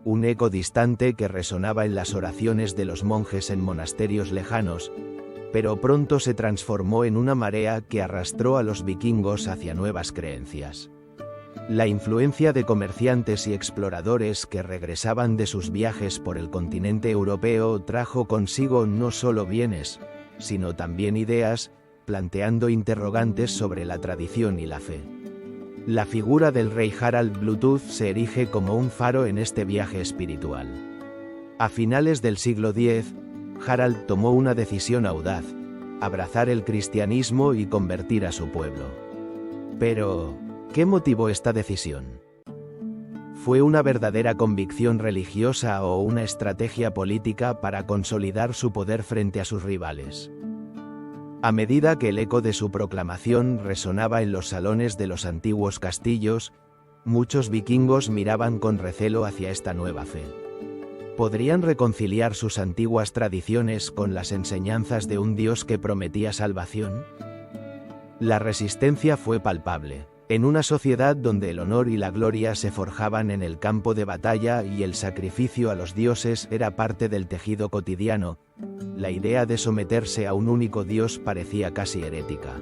un eco distante que resonaba en las oraciones de los monjes en monasterios lejanos, pero pronto se transformó en una marea que arrastró a los vikingos hacia nuevas creencias. La influencia de comerciantes y exploradores que regresaban de sus viajes por el continente europeo trajo consigo no solo bienes, sino también ideas, planteando interrogantes sobre la tradición y la fe. La figura del rey Harald Bluetooth se erige como un faro en este viaje espiritual. A finales del siglo X, Harald tomó una decisión audaz: abrazar el cristianismo y convertir a su pueblo. Pero, ¿qué motivó esta decisión? ¿Fue una verdadera convicción religiosa o una estrategia política para consolidar su poder frente a sus rivales? A medida que el eco de su proclamación resonaba en los salones de los antiguos castillos, muchos vikingos miraban con recelo hacia esta nueva fe. ¿Podrían reconciliar sus antiguas tradiciones con las enseñanzas de un Dios que prometía salvación? La resistencia fue palpable. En una sociedad donde el honor y la gloria se forjaban en el campo de batalla y el sacrificio a los dioses era parte del tejido cotidiano, la idea de someterse a un único Dios parecía casi herética.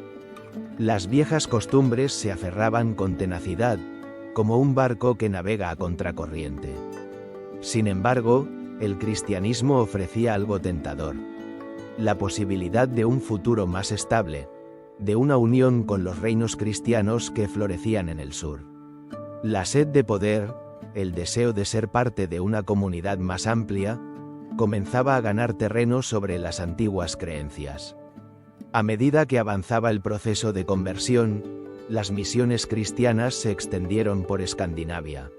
Las viejas costumbres se aferraban con tenacidad, como un barco que navega a contracorriente. Sin embargo, el cristianismo ofrecía algo tentador: la posibilidad de un futuro más estable, de una unión con los reinos cristianos que florecían en el sur. La sed de poder, el deseo de ser parte de una comunidad más amplia, comenzaba a ganar terreno sobre las antiguas creencias. A medida que avanzaba el proceso de conversión, las misiones cristianas se extendieron por Escandinavia.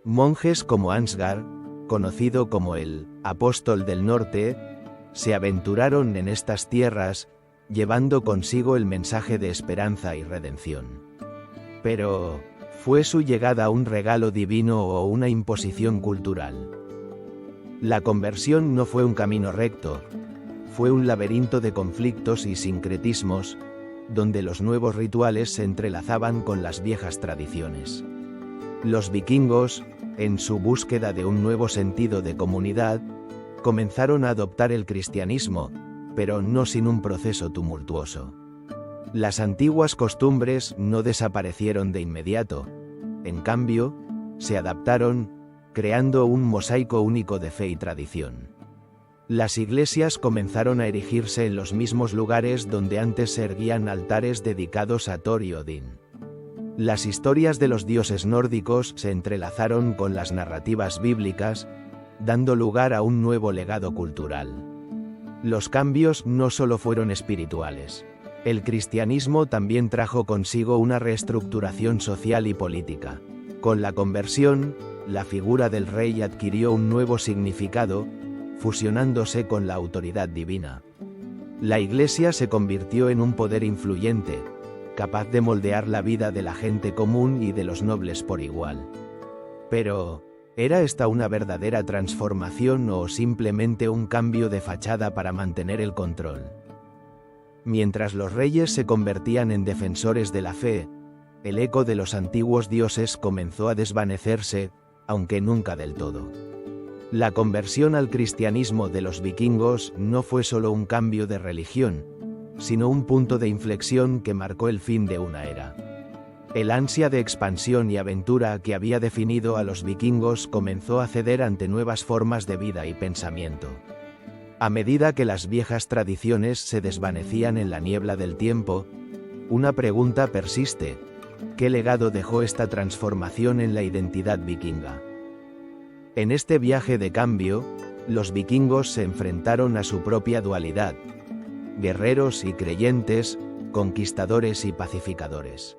Monjes como Ansgar, conocido como el Apóstol del Norte, se aventuraron en estas tierras, llevando consigo el mensaje de esperanza y redención. Pero, ¿fue su llegada un regalo divino o una imposición cultural? La conversión no fue un camino recto, fue un laberinto de conflictos y sincretismos, donde los nuevos rituales se entrelazaban con las viejas tradiciones. Los vikingos, en su búsqueda de un nuevo sentido de comunidad, comenzaron a adoptar el cristianismo, pero no sin un proceso tumultuoso. Las antiguas costumbres no desaparecieron de inmediato, en cambio, se adaptaron, creando un mosaico único de fe y tradición. Las iglesias comenzaron a erigirse en los mismos lugares donde antes se erguían altares dedicados a Thor y Odín. Las historias de los dioses nórdicos se entrelazaron con las narrativas bíblicas, dando lugar a un nuevo legado cultural. Los cambios no solo fueron espirituales. El cristianismo también trajo consigo una reestructuración social y política. Con la conversión, la figura del rey adquirió un nuevo significado, fusionándose con la autoridad divina. La Iglesia se convirtió en un poder influyente, capaz de moldear la vida de la gente común y de los nobles por igual. Pero, ¿era esta una verdadera transformación o simplemente un cambio de fachada para mantener el control? Mientras los reyes se convertían en defensores de la fe, el eco de los antiguos dioses comenzó a desvanecerse, aunque nunca del todo. La conversión al cristianismo de los vikingos no fue solo un cambio de religión, sino un punto de inflexión que marcó el fin de una era. El ansia de expansión y aventura que había definido a los vikingos comenzó a ceder ante nuevas formas de vida y pensamiento. A medida que las viejas tradiciones se desvanecían en la niebla del tiempo, una pregunta persiste: ¿qué legado dejó esta transformación en la identidad vikinga? En este viaje de cambio, los vikingos se enfrentaron a su propia dualidad: guerreros y creyentes, conquistadores y pacificadores.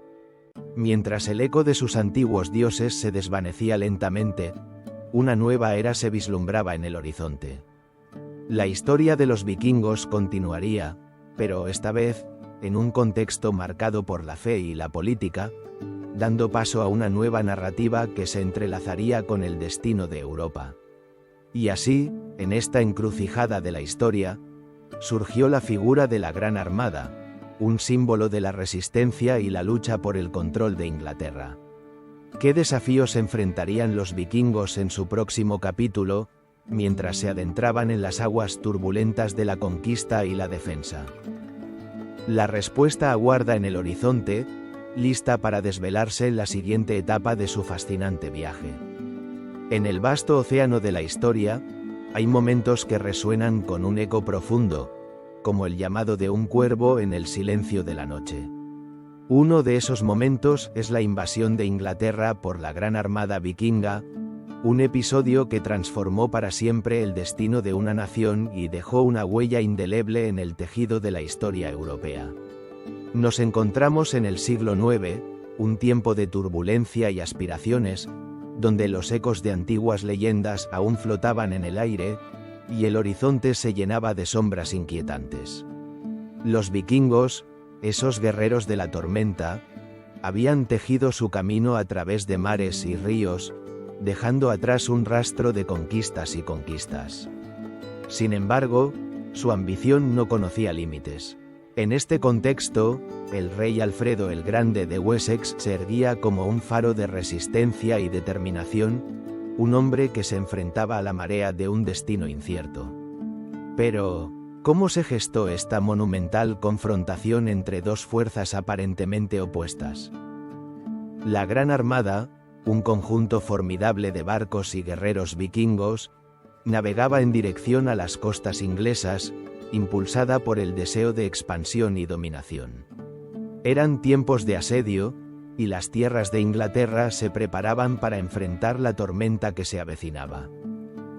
Mientras el eco de sus antiguos dioses se desvanecía lentamente, una nueva era se vislumbraba en el horizonte. La historia de los vikingos continuaría, pero esta vez, en un contexto marcado por la fe y la política, dando paso a una nueva narrativa que se entrelazaría con el destino de Europa. Y así, en esta encrucijada de la historia, surgió la figura de la Gran Armada, un símbolo de la resistencia y la lucha por el control de Inglaterra. ¿Qué desafíos enfrentarían los vikingos en su próximo capítulo, mientras se adentraban en las aguas turbulentas de la conquista y la defensa? La respuesta aguarda en el horizonte, lista para desvelarse en la siguiente etapa de su fascinante viaje. En el vasto océano de la historia, hay momentos que resuenan con un eco profundo, como el llamado de un cuervo en el silencio de la noche. Uno de esos momentos es la invasión de Inglaterra por la Gran Armada vikinga, un episodio que transformó para siempre el destino de una nación y dejó una huella indeleble en el tejido de la historia europea. Nos encontramos en el siglo IX, un tiempo de turbulencia y aspiraciones, donde los ecos de antiguas leyendas aún flotaban en el aire, y el horizonte se llenaba de sombras inquietantes. Los vikingos, esos guerreros de la tormenta, habían tejido su camino a través de mares y ríos, dejando atrás un rastro de conquistas y conquistas. Sin embargo, su ambición no conocía límites. En este contexto, el rey Alfredo el Grande de Wessex se erguía como un faro de resistencia y determinación, un hombre que se enfrentaba a la marea de un destino incierto. Pero, ¿cómo se gestó esta monumental confrontación entre dos fuerzas aparentemente opuestas? La Gran Armada, un conjunto formidable de barcos y guerreros vikingos, navegaba en dirección a las costas inglesas, impulsada por el deseo de expansión y dominación. Eran tiempos de asedio, y las tierras de Inglaterra se preparaban para enfrentar la tormenta que se avecinaba.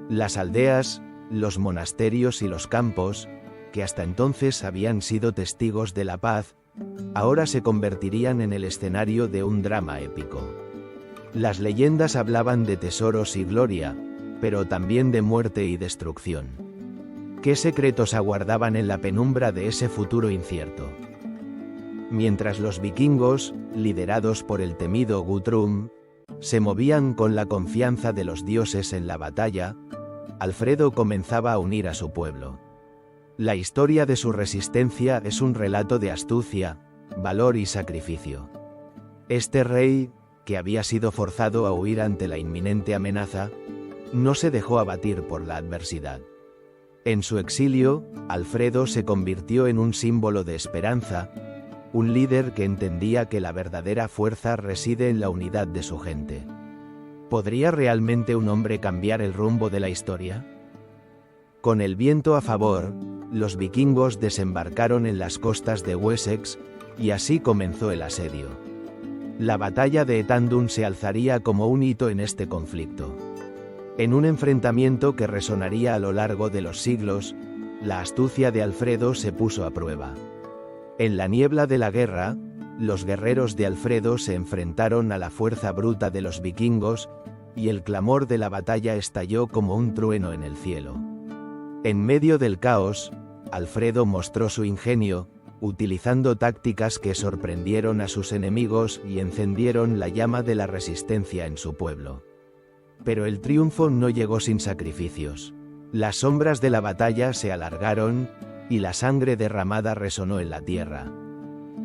Las aldeas, los monasterios y los campos, que hasta entonces habían sido testigos de la paz, ahora se convertirían en el escenario de un drama épico. Las leyendas hablaban de tesoros y gloria, pero también de muerte y destrucción. ¿Qué secretos aguardaban en la penumbra de ese futuro incierto? Mientras los vikingos, liderados por el temido Guthrum, se movían con la confianza de los dioses en la batalla, Alfredo comenzaba a unir a su pueblo. La historia de su resistencia es un relato de astucia, valor y sacrificio. Este rey, que había sido forzado a huir ante la inminente amenaza, no se dejó abatir por la adversidad. En su exilio, Alfredo se convirtió en un símbolo de esperanza, un líder que entendía que la verdadera fuerza reside en la unidad de su gente. ¿Podría realmente un hombre cambiar el rumbo de la historia? Con el viento a favor, los vikingos desembarcaron en las costas de Wessex, y así comenzó el asedio. La batalla de Ethandun se alzaría como un hito en este conflicto. En un enfrentamiento que resonaría a lo largo de los siglos, la astucia de Alfredo se puso a prueba. En la niebla de la guerra, los guerreros de Alfredo se enfrentaron a la fuerza bruta de los vikingos, y el clamor de la batalla estalló como un trueno en el cielo. En medio del caos, Alfredo mostró su ingenio, utilizando tácticas que sorprendieron a sus enemigos y encendieron la llama de la resistencia en su pueblo. Pero el triunfo no llegó sin sacrificios. Las sombras de la batalla se alargaron, y la sangre derramada resonó en la tierra.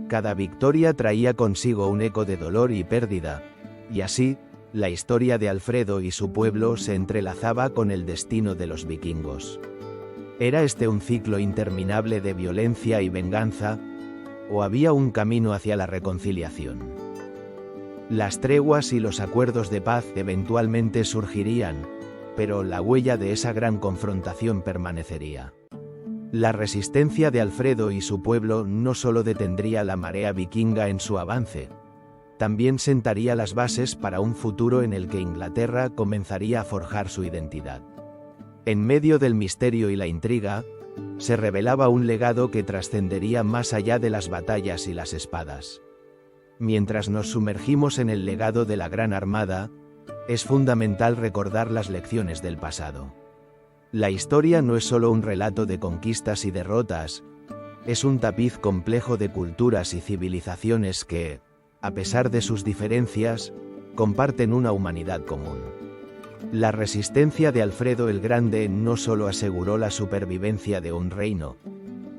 Cada victoria traía consigo un eco de dolor y pérdida, y así, la historia de Alfredo y su pueblo se entrelazaba con el destino de los vikingos. ¿Era este un ciclo interminable de violencia y venganza, o había un camino hacia la reconciliación? Las treguas y los acuerdos de paz eventualmente surgirían, pero la huella de esa gran confrontación permanecería. La resistencia de Alfredo y su pueblo no solo detendría la marea vikinga en su avance, también sentaría las bases para un futuro en el que Inglaterra comenzaría a forjar su identidad. En medio del misterio y la intriga, se revelaba un legado que trascendería más allá de las batallas y las espadas. Mientras nos sumergimos en el legado de la Gran Armada, es fundamental recordar las lecciones del pasado. La historia no es solo un relato de conquistas y derrotas, es un tapiz complejo de culturas y civilizaciones que, a pesar de sus diferencias, comparten una humanidad común. La resistencia de Alfredo el Grande no solo aseguró la supervivencia de un reino,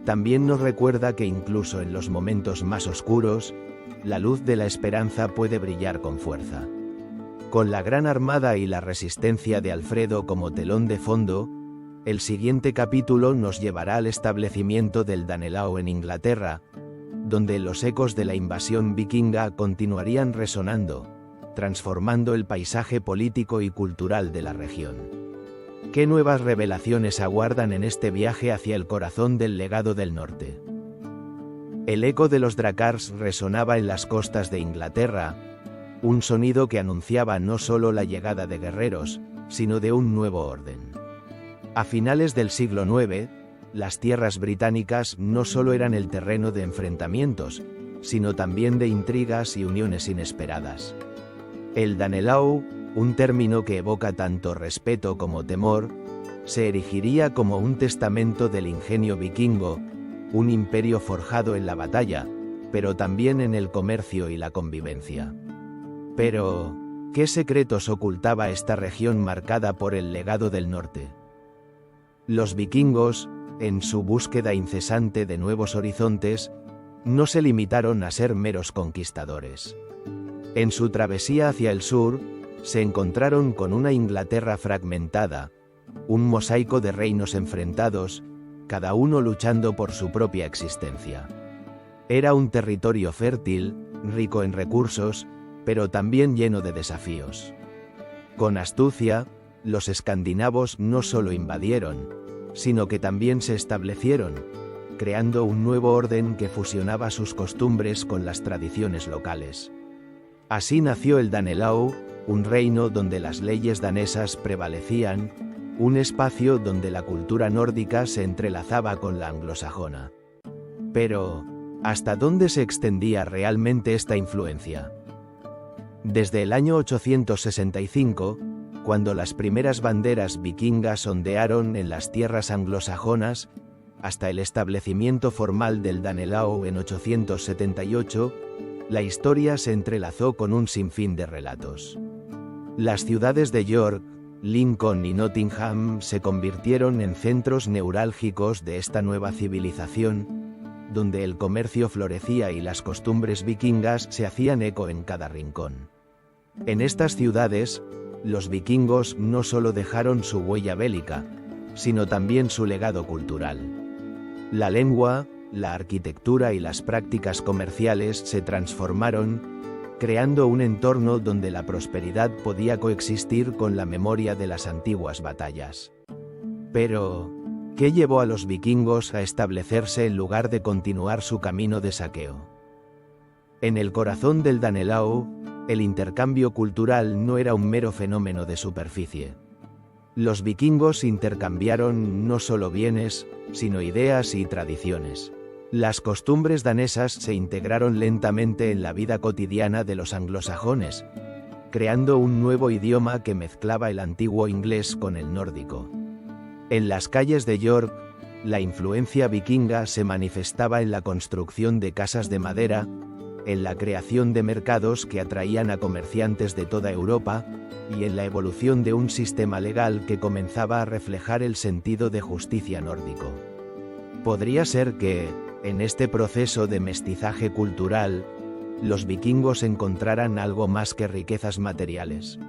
también nos recuerda que incluso en los momentos más oscuros, la luz de la esperanza puede brillar con fuerza. Con la Gran Armada y la resistencia de Alfredo como telón de fondo, el siguiente capítulo nos llevará al establecimiento del Danelaw en Inglaterra, donde los ecos de la invasión vikinga continuarían resonando, transformando el paisaje político y cultural de la región. ¿Qué nuevas revelaciones aguardan en este viaje hacia el corazón del legado del norte? El eco de los Drakkars resonaba en las costas de Inglaterra, un sonido que anunciaba no solo la llegada de guerreros, sino de un nuevo orden. A finales del siglo IX, las tierras británicas no solo eran el terreno de enfrentamientos, sino también de intrigas y uniones inesperadas. El Danelaw, un término que evoca tanto respeto como temor, se erigiría como un testamento del ingenio vikingo, un imperio forjado en la batalla, pero también en el comercio y la convivencia. Pero, ¿Qué secretos ocultaba esta región marcada por el legado del norte? Los vikingos, en su búsqueda incesante de nuevos horizontes, no se limitaron a ser meros conquistadores. En su travesía hacia el sur, se encontraron con una Inglaterra fragmentada, un mosaico de reinos enfrentados, cada uno luchando por su propia existencia. Era un territorio fértil, rico en recursos, pero también lleno de desafíos. Con astucia, los escandinavos no solo invadieron, sino que también se establecieron, creando un nuevo orden que fusionaba sus costumbres con las tradiciones locales. Así nació el Danelaw, un reino donde las leyes danesas prevalecían, un espacio donde la cultura nórdica se entrelazaba con la anglosajona. Pero, ¿hasta dónde se extendía realmente esta influencia? Desde el año 865, cuando las primeras banderas vikingas ondearon en las tierras anglosajonas, hasta el establecimiento formal del Danelaw en 878, la historia se entrelazó con un sinfín de relatos. Las ciudades de York, Lincoln y Nottingham se convirtieron en centros neurálgicos de esta nueva civilización, donde el comercio florecía y las costumbres vikingas se hacían eco en cada rincón. En estas ciudades, los vikingos no solo dejaron su huella bélica, sino también su legado cultural. La lengua, la arquitectura y las prácticas comerciales se transformaron, creando un entorno donde la prosperidad podía coexistir con la memoria de las antiguas batallas. Pero, ¿qué llevó a los vikingos a establecerse en lugar de continuar su camino de saqueo? En el corazón del Danelaw, el intercambio cultural no era un mero fenómeno de superficie. Los vikingos intercambiaron no solo bienes, sino ideas y tradiciones. Las costumbres danesas se integraron lentamente en la vida cotidiana de los anglosajones, creando un nuevo idioma que mezclaba el antiguo inglés con el nórdico. En las calles de York, la influencia vikinga se manifestaba en la construcción de casas de madera, en la creación de mercados que atraían a comerciantes de toda Europa, y en la evolución de un sistema legal que comenzaba a reflejar el sentido de justicia nórdico. Podría ser que, en este proceso de mestizaje cultural, los vikingos encontraran algo más que riquezas materiales.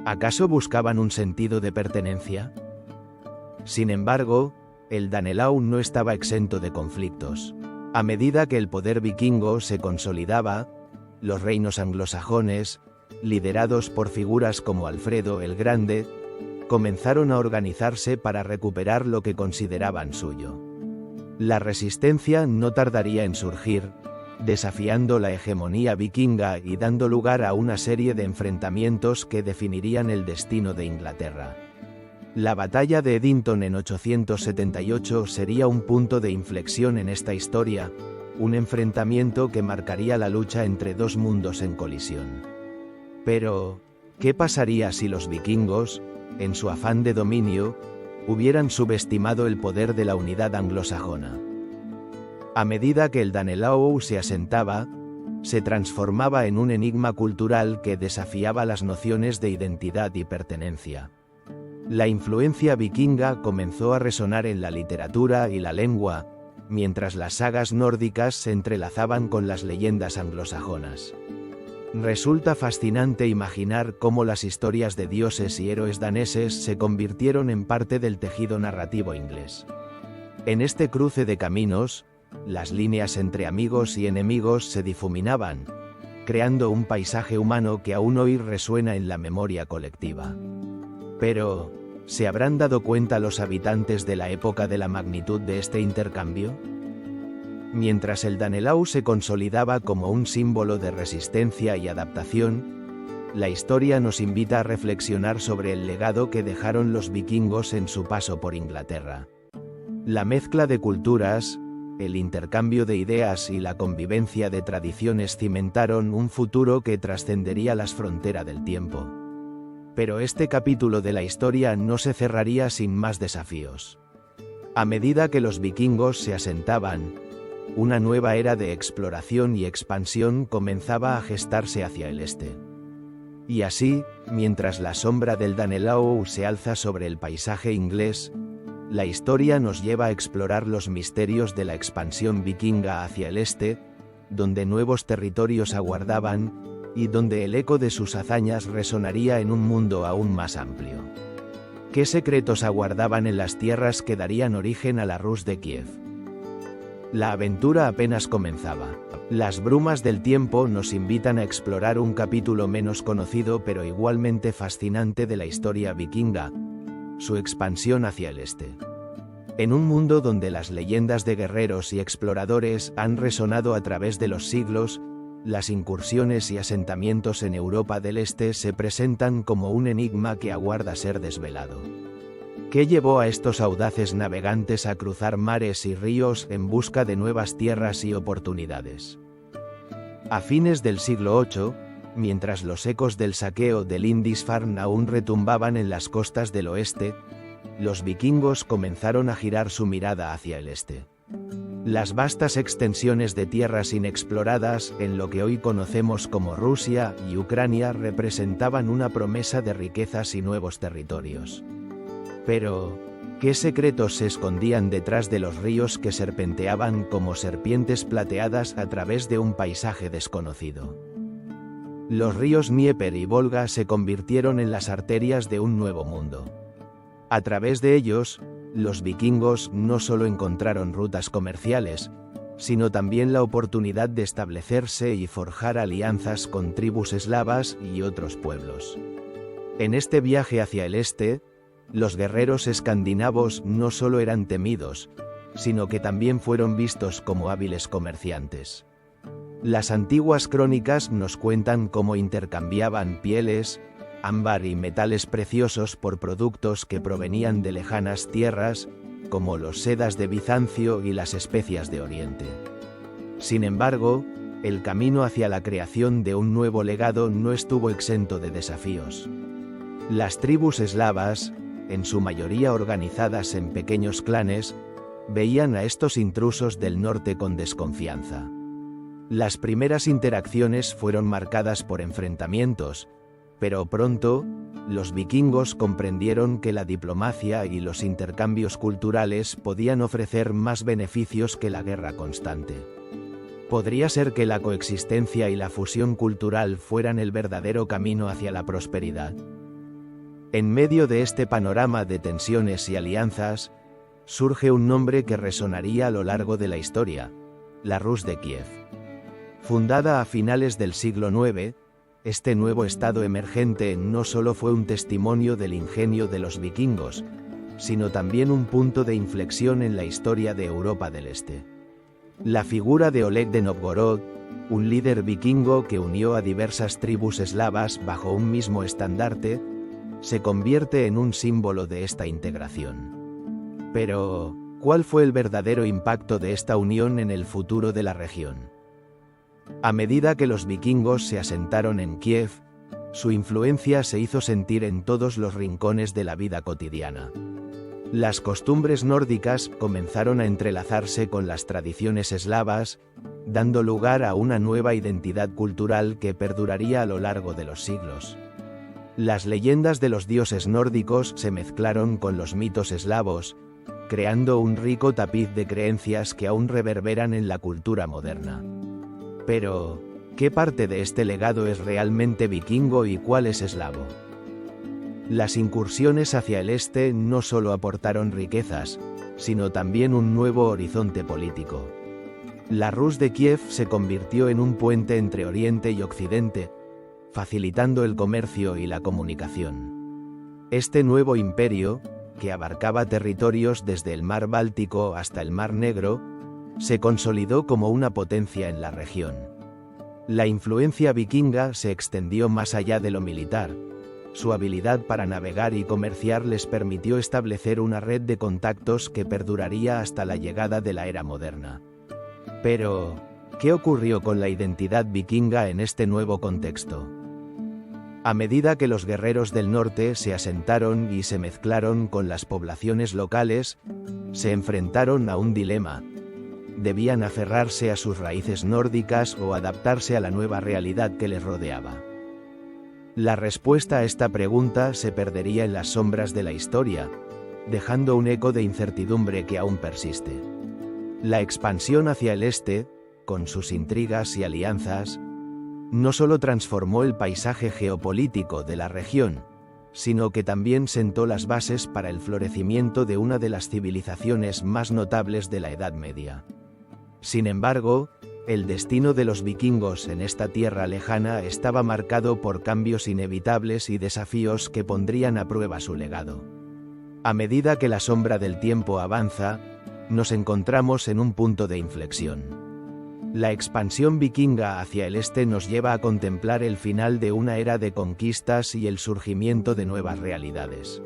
¿Acaso buscaban un sentido de pertenencia? Sin embargo, el Danelaw no estaba exento de conflictos. A medida que el poder vikingo se consolidaba, los reinos anglosajones, liderados por figuras como Alfredo el Grande, comenzaron a organizarse para recuperar lo que consideraban suyo. La resistencia no tardaría en surgir, desafiando la hegemonía vikinga y dando lugar a una serie de enfrentamientos que definirían el destino de Inglaterra. La batalla de Edington en 878 sería un punto de inflexión en esta historia, un enfrentamiento que marcaría la lucha entre dos mundos en colisión. Pero, ¿qué pasaría si los vikingos, en su afán de dominio, hubieran subestimado el poder de la unidad anglosajona? A medida que el Danelaw se asentaba, se transformaba en un enigma cultural que desafiaba las nociones de identidad y pertenencia. La influencia vikinga comenzó a resonar en la literatura y la lengua, mientras las sagas nórdicas se entrelazaban con las leyendas anglosajonas. Resulta fascinante imaginar cómo las historias de dioses y héroes daneses se convirtieron en parte del tejido narrativo inglés. En este cruce de caminos, las líneas entre amigos y enemigos se difuminaban, creando un paisaje humano que aún hoy resuena en la memoria colectiva. Pero, ¿se habrán dado cuenta los habitantes de la época de la magnitud de este intercambio? Mientras el Danelaw se consolidaba como un símbolo de resistencia y adaptación, la historia nos invita a reflexionar sobre el legado que dejaron los vikingos en su paso por Inglaterra. La mezcla de culturas, el intercambio de ideas y la convivencia de tradiciones cimentaron un futuro que trascendería las fronteras del tiempo. Pero este capítulo de la historia no se cerraría sin más desafíos. A medida que los vikingos se asentaban, una nueva era de exploración y expansión comenzaba a gestarse hacia el este. Y así, mientras la sombra del Danelaw se alza sobre el paisaje inglés, la historia nos lleva a explorar los misterios de la expansión vikinga hacia el este, donde nuevos territorios aguardaban, y donde el eco de sus hazañas resonaría en un mundo aún más amplio. ¿Qué secretos aguardaban en las tierras que darían origen a la Rus de Kiev? La aventura apenas comenzaba. Las brumas del tiempo nos invitan a explorar un capítulo menos conocido pero igualmente fascinante de la historia vikinga, su expansión hacia el este. En un mundo donde las leyendas de guerreros y exploradores han resonado a través de los siglos, las incursiones y asentamientos en Europa del Este se presentan como un enigma que aguarda ser desvelado. ¿Qué llevó a estos audaces navegantes a cruzar mares y ríos en busca de nuevas tierras y oportunidades? A fines del siglo VIII, mientras los ecos del saqueo de Lindisfarne aún retumbaban en las costas del oeste, los vikingos comenzaron a girar su mirada hacia el este. Las vastas extensiones de tierras inexploradas en lo que hoy conocemos como Rusia y Ucrania representaban una promesa de riquezas y nuevos territorios. Pero, ¿qué secretos se escondían detrás de los ríos que serpenteaban como serpientes plateadas a través de un paisaje desconocido? Los ríos Dnieper y Volga se convirtieron en las arterias de un nuevo mundo. A través de ellos, los vikingos no solo encontraron rutas comerciales, sino también la oportunidad de establecerse y forjar alianzas con tribus eslavas y otros pueblos. En este viaje hacia el este, los guerreros escandinavos no solo eran temidos, sino que también fueron vistos como hábiles comerciantes. Las antiguas crónicas nos cuentan cómo intercambiaban pieles, ámbar y metales preciosos por productos que provenían de lejanas tierras, como los sedas de Bizancio y las especias de Oriente. Sin embargo, el camino hacia la creación de un nuevo legado no estuvo exento de desafíos. Las tribus eslavas, en su mayoría organizadas en pequeños clanes, veían a estos intrusos del norte con desconfianza. Las primeras interacciones fueron marcadas por enfrentamientos, pero pronto, los vikingos comprendieron que la diplomacia y los intercambios culturales podían ofrecer más beneficios que la guerra constante. ¿Podría ser que la coexistencia y la fusión cultural fueran el verdadero camino hacia la prosperidad? En medio de este panorama de tensiones y alianzas, surge un nombre que resonaría a lo largo de la historia: la Rus de Kiev. Fundada a finales del siglo IX, este nuevo estado emergente no solo fue un testimonio del ingenio de los vikingos, sino también un punto de inflexión en la historia de Europa del Este. La figura de Oleg de Novgorod, un líder vikingo que unió a diversas tribus eslavas bajo un mismo estandarte, se convierte en un símbolo de esta integración. Pero, ¿cuál fue el verdadero impacto de esta unión en el futuro de la región? A medida que los vikingos se asentaron en Kiev, su influencia se hizo sentir en todos los rincones de la vida cotidiana. Las costumbres nórdicas comenzaron a entrelazarse con las tradiciones eslavas, dando lugar a una nueva identidad cultural que perduraría a lo largo de los siglos. Las leyendas de los dioses nórdicos se mezclaron con los mitos eslavos, creando un rico tapiz de creencias que aún reverberan en la cultura moderna. Pero, ¿qué parte de este legado es realmente vikingo y cuál es eslavo? Las incursiones hacia el este no solo aportaron riquezas, sino también un nuevo horizonte político. La Rus de Kiev se convirtió en un puente entre Oriente y Occidente, facilitando el comercio y la comunicación. Este nuevo imperio, que abarcaba territorios desde el mar Báltico hasta el mar Negro, se consolidó como una potencia en la región. La influencia vikinga se extendió más allá de lo militar. Su habilidad para navegar y comerciar les permitió establecer una red de contactos que perduraría hasta la llegada de la era moderna. Pero, ¿qué ocurrió con la identidad vikinga en este nuevo contexto? A medida que los guerreros del norte se asentaron y se mezclaron con las poblaciones locales, se enfrentaron a un dilema. Debían aferrarse a sus raíces nórdicas o adaptarse a la nueva realidad que les rodeaba. La respuesta a esta pregunta se perdería en las sombras de la historia, dejando un eco de incertidumbre que aún persiste. La expansión hacia el este, con sus intrigas y alianzas, no solo transformó el paisaje geopolítico de la región, sino que también sentó las bases para el florecimiento de una de las civilizaciones más notables de la Edad Media. Sin embargo, el destino de los vikingos en esta tierra lejana estaba marcado por cambios inevitables y desafíos que pondrían a prueba su legado. A medida que la sombra del tiempo avanza, nos encontramos en un punto de inflexión. La expansión vikinga hacia el este nos lleva a contemplar el final de una era de conquistas y el surgimiento de nuevas realidades.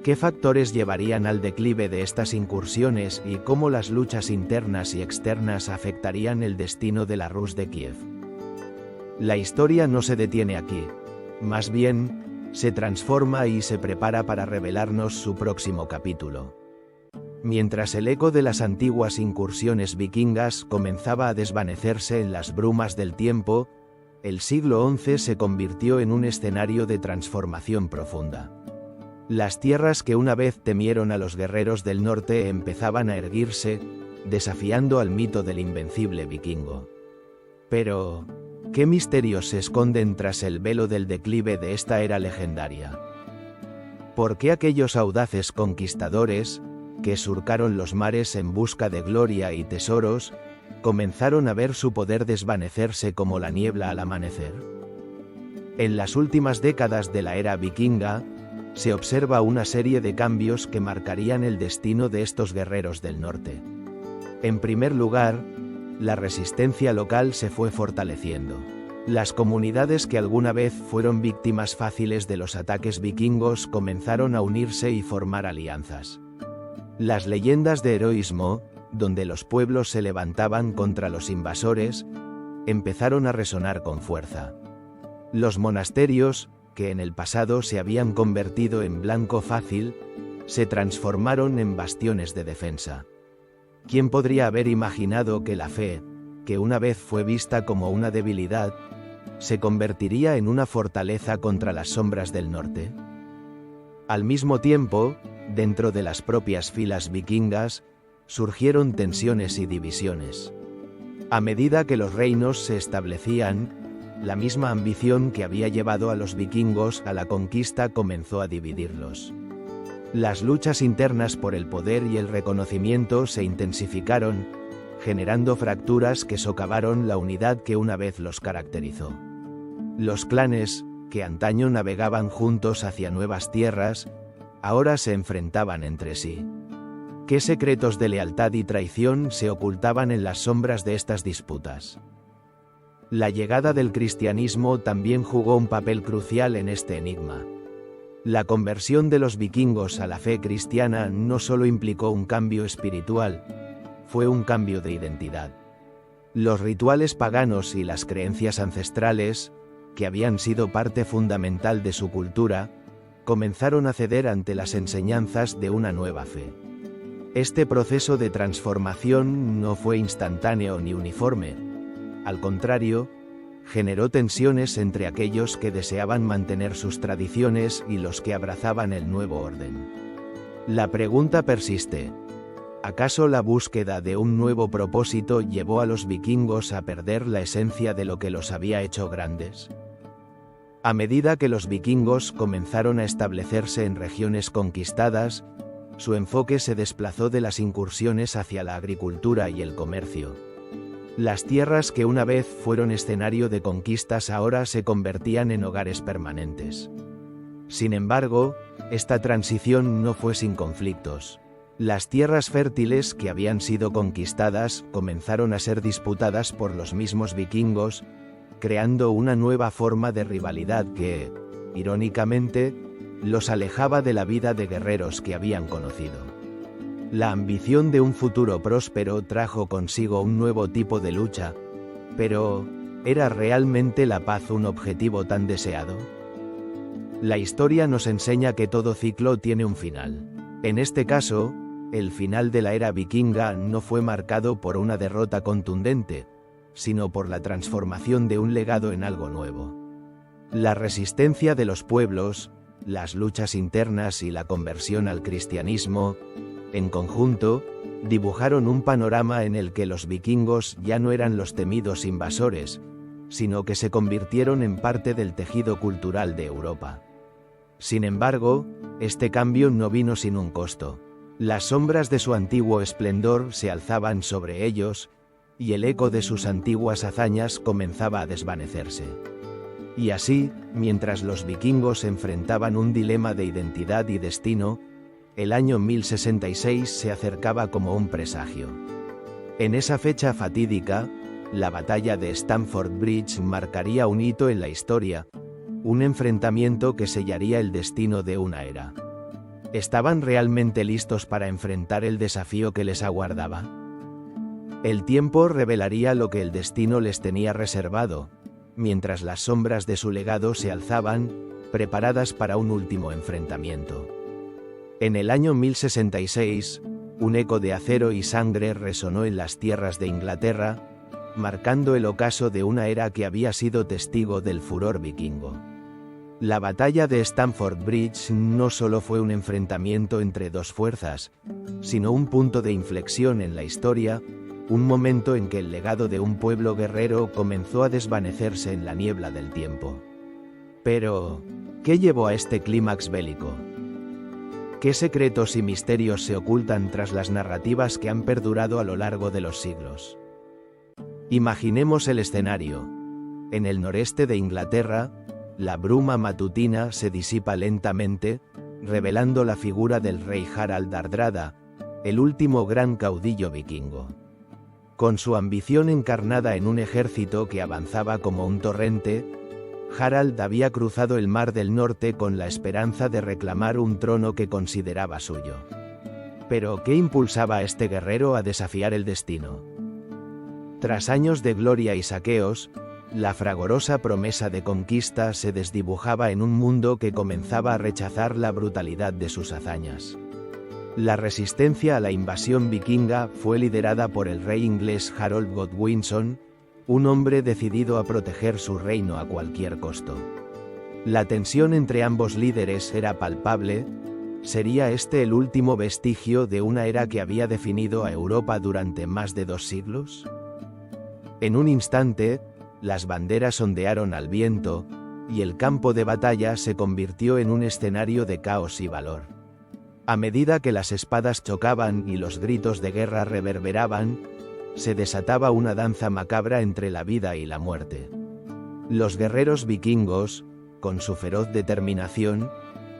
¿Qué factores llevarían al declive de estas incursiones y cómo las luchas internas y externas afectarían el destino de la Rus de Kiev? La historia no se detiene aquí, más bien, se transforma y se prepara para revelarnos su próximo capítulo. Mientras el eco de las antiguas incursiones vikingas comenzaba a desvanecerse en las brumas del tiempo, el siglo XI se convirtió en un escenario de transformación profunda. Las tierras que una vez temieron a los guerreros del norte empezaban a erguirse, desafiando al mito del invencible vikingo. Pero, ¿qué misterios se esconden tras el velo del declive de esta era legendaria? ¿Por qué aquellos audaces conquistadores, que surcaron los mares en busca de gloria y tesoros, comenzaron a ver su poder desvanecerse como la niebla al amanecer? En las últimas décadas de la era vikinga, se observa una serie de cambios que marcarían el destino de estos guerreros del norte. En primer lugar, la resistencia local se fue fortaleciendo. Las comunidades que alguna vez fueron víctimas fáciles de los ataques vikingos comenzaron a unirse y formar alianzas. Las leyendas de heroísmo, donde los pueblos se levantaban contra los invasores, empezaron a resonar con fuerza. Los monasterios, que en el pasado se habían convertido en blanco fácil, se transformaron en bastiones de defensa. ¿Quién podría haber imaginado que la fe, que una vez fue vista como una debilidad, se convertiría en una fortaleza contra las sombras del norte? Al mismo tiempo, dentro de las propias filas vikingas, surgieron tensiones y divisiones. A medida que los reinos se establecían, la misma ambición que había llevado a los vikingos a la conquista comenzó a dividirlos. Las luchas internas por el poder y el reconocimiento se intensificaron, generando fracturas que socavaron la unidad que una vez los caracterizó. Los clanes, que antaño navegaban juntos hacia nuevas tierras, ahora se enfrentaban entre sí. ¿Qué secretos de lealtad y traición se ocultaban en las sombras de estas disputas? La llegada del cristianismo también jugó un papel crucial en este enigma. La conversión de los vikingos a la fe cristiana no solo implicó un cambio espiritual, fue un cambio de identidad. Los rituales paganos y las creencias ancestrales, que habían sido parte fundamental de su cultura, comenzaron a ceder ante las enseñanzas de una nueva fe. Este proceso de transformación no fue instantáneo ni uniforme. Al contrario, generó tensiones entre aquellos que deseaban mantener sus tradiciones y los que abrazaban el nuevo orden. La pregunta persiste: ¿acaso la búsqueda de un nuevo propósito llevó a los vikingos a perder la esencia de lo que los había hecho grandes? A medida que los vikingos comenzaron a establecerse en regiones conquistadas, su enfoque se desplazó de las incursiones hacia la agricultura y el comercio. Las tierras que una vez fueron escenario de conquistas ahora se convertían en hogares permanentes. Sin embargo, esta transición no fue sin conflictos. Las tierras fértiles que habían sido conquistadas comenzaron a ser disputadas por los mismos vikingos, creando una nueva forma de rivalidad que, irónicamente, los alejaba de la vida de guerreros que habían conocido. La ambición de un futuro próspero trajo consigo un nuevo tipo de lucha, pero ¿era realmente la paz un objetivo tan deseado? La historia nos enseña que todo ciclo tiene un final. En este caso, el final de la era vikinga no fue marcado por una derrota contundente, sino por la transformación de un legado en algo nuevo. La resistencia de los pueblos, las luchas internas y la conversión al cristianismo, en conjunto, dibujaron un panorama en el que los vikingos ya no eran los temidos invasores, sino que se convirtieron en parte del tejido cultural de Europa. Sin embargo, este cambio no vino sin un costo. Las sombras de su antiguo esplendor se alzaban sobre ellos, y el eco de sus antiguas hazañas comenzaba a desvanecerse. Y así, mientras los vikingos enfrentaban un dilema de identidad y destino, el año 1066 se acercaba como un presagio. En esa fecha fatídica, la batalla de Stamford Bridge marcaría un hito en la historia, un enfrentamiento que sellaría el destino de una era. ¿Estaban realmente listos para enfrentar el desafío que les aguardaba? El tiempo revelaría lo que el destino les tenía reservado, mientras las sombras de su legado se alzaban, preparadas para un último enfrentamiento. En el año 1066, un eco de acero y sangre resonó en las tierras de Inglaterra, marcando el ocaso de una era que había sido testigo del furor vikingo. La batalla de Stamford Bridge no solo fue un enfrentamiento entre dos fuerzas, sino un punto de inflexión en la historia, un momento en que el legado de un pueblo guerrero comenzó a desvanecerse en la niebla del tiempo. Pero, ¿qué llevó a este clímax bélico? ¿Qué secretos y misterios se ocultan tras las narrativas que han perdurado a lo largo de los siglos? Imaginemos el escenario. En el noreste de Inglaterra, la bruma matutina se disipa lentamente, revelando la figura del rey Harald Hardrada, el último gran caudillo vikingo. Con su ambición encarnada en un ejército que avanzaba como un torrente, Harald había cruzado el Mar del Norte con la esperanza de reclamar un trono que consideraba suyo. Pero, ¿qué impulsaba a este guerrero a desafiar el destino? Tras años de gloria y saqueos, la fragorosa promesa de conquista se desdibujaba en un mundo que comenzaba a rechazar la brutalidad de sus hazañas. La resistencia a la invasión vikinga fue liderada por el rey inglés Harold Godwinson, un hombre decidido a proteger su reino a cualquier costo. La tensión entre ambos líderes era palpable. ¿Sería este el último vestigio de una era que había definido a Europa durante más de 2 siglos? En un instante, las banderas ondearon al viento, y el campo de batalla se convirtió en un escenario de caos y valor. A medida que las espadas chocaban y los gritos de guerra reverberaban, se desataba una danza macabra entre la vida y la muerte. Los guerreros vikingos, con su feroz determinación,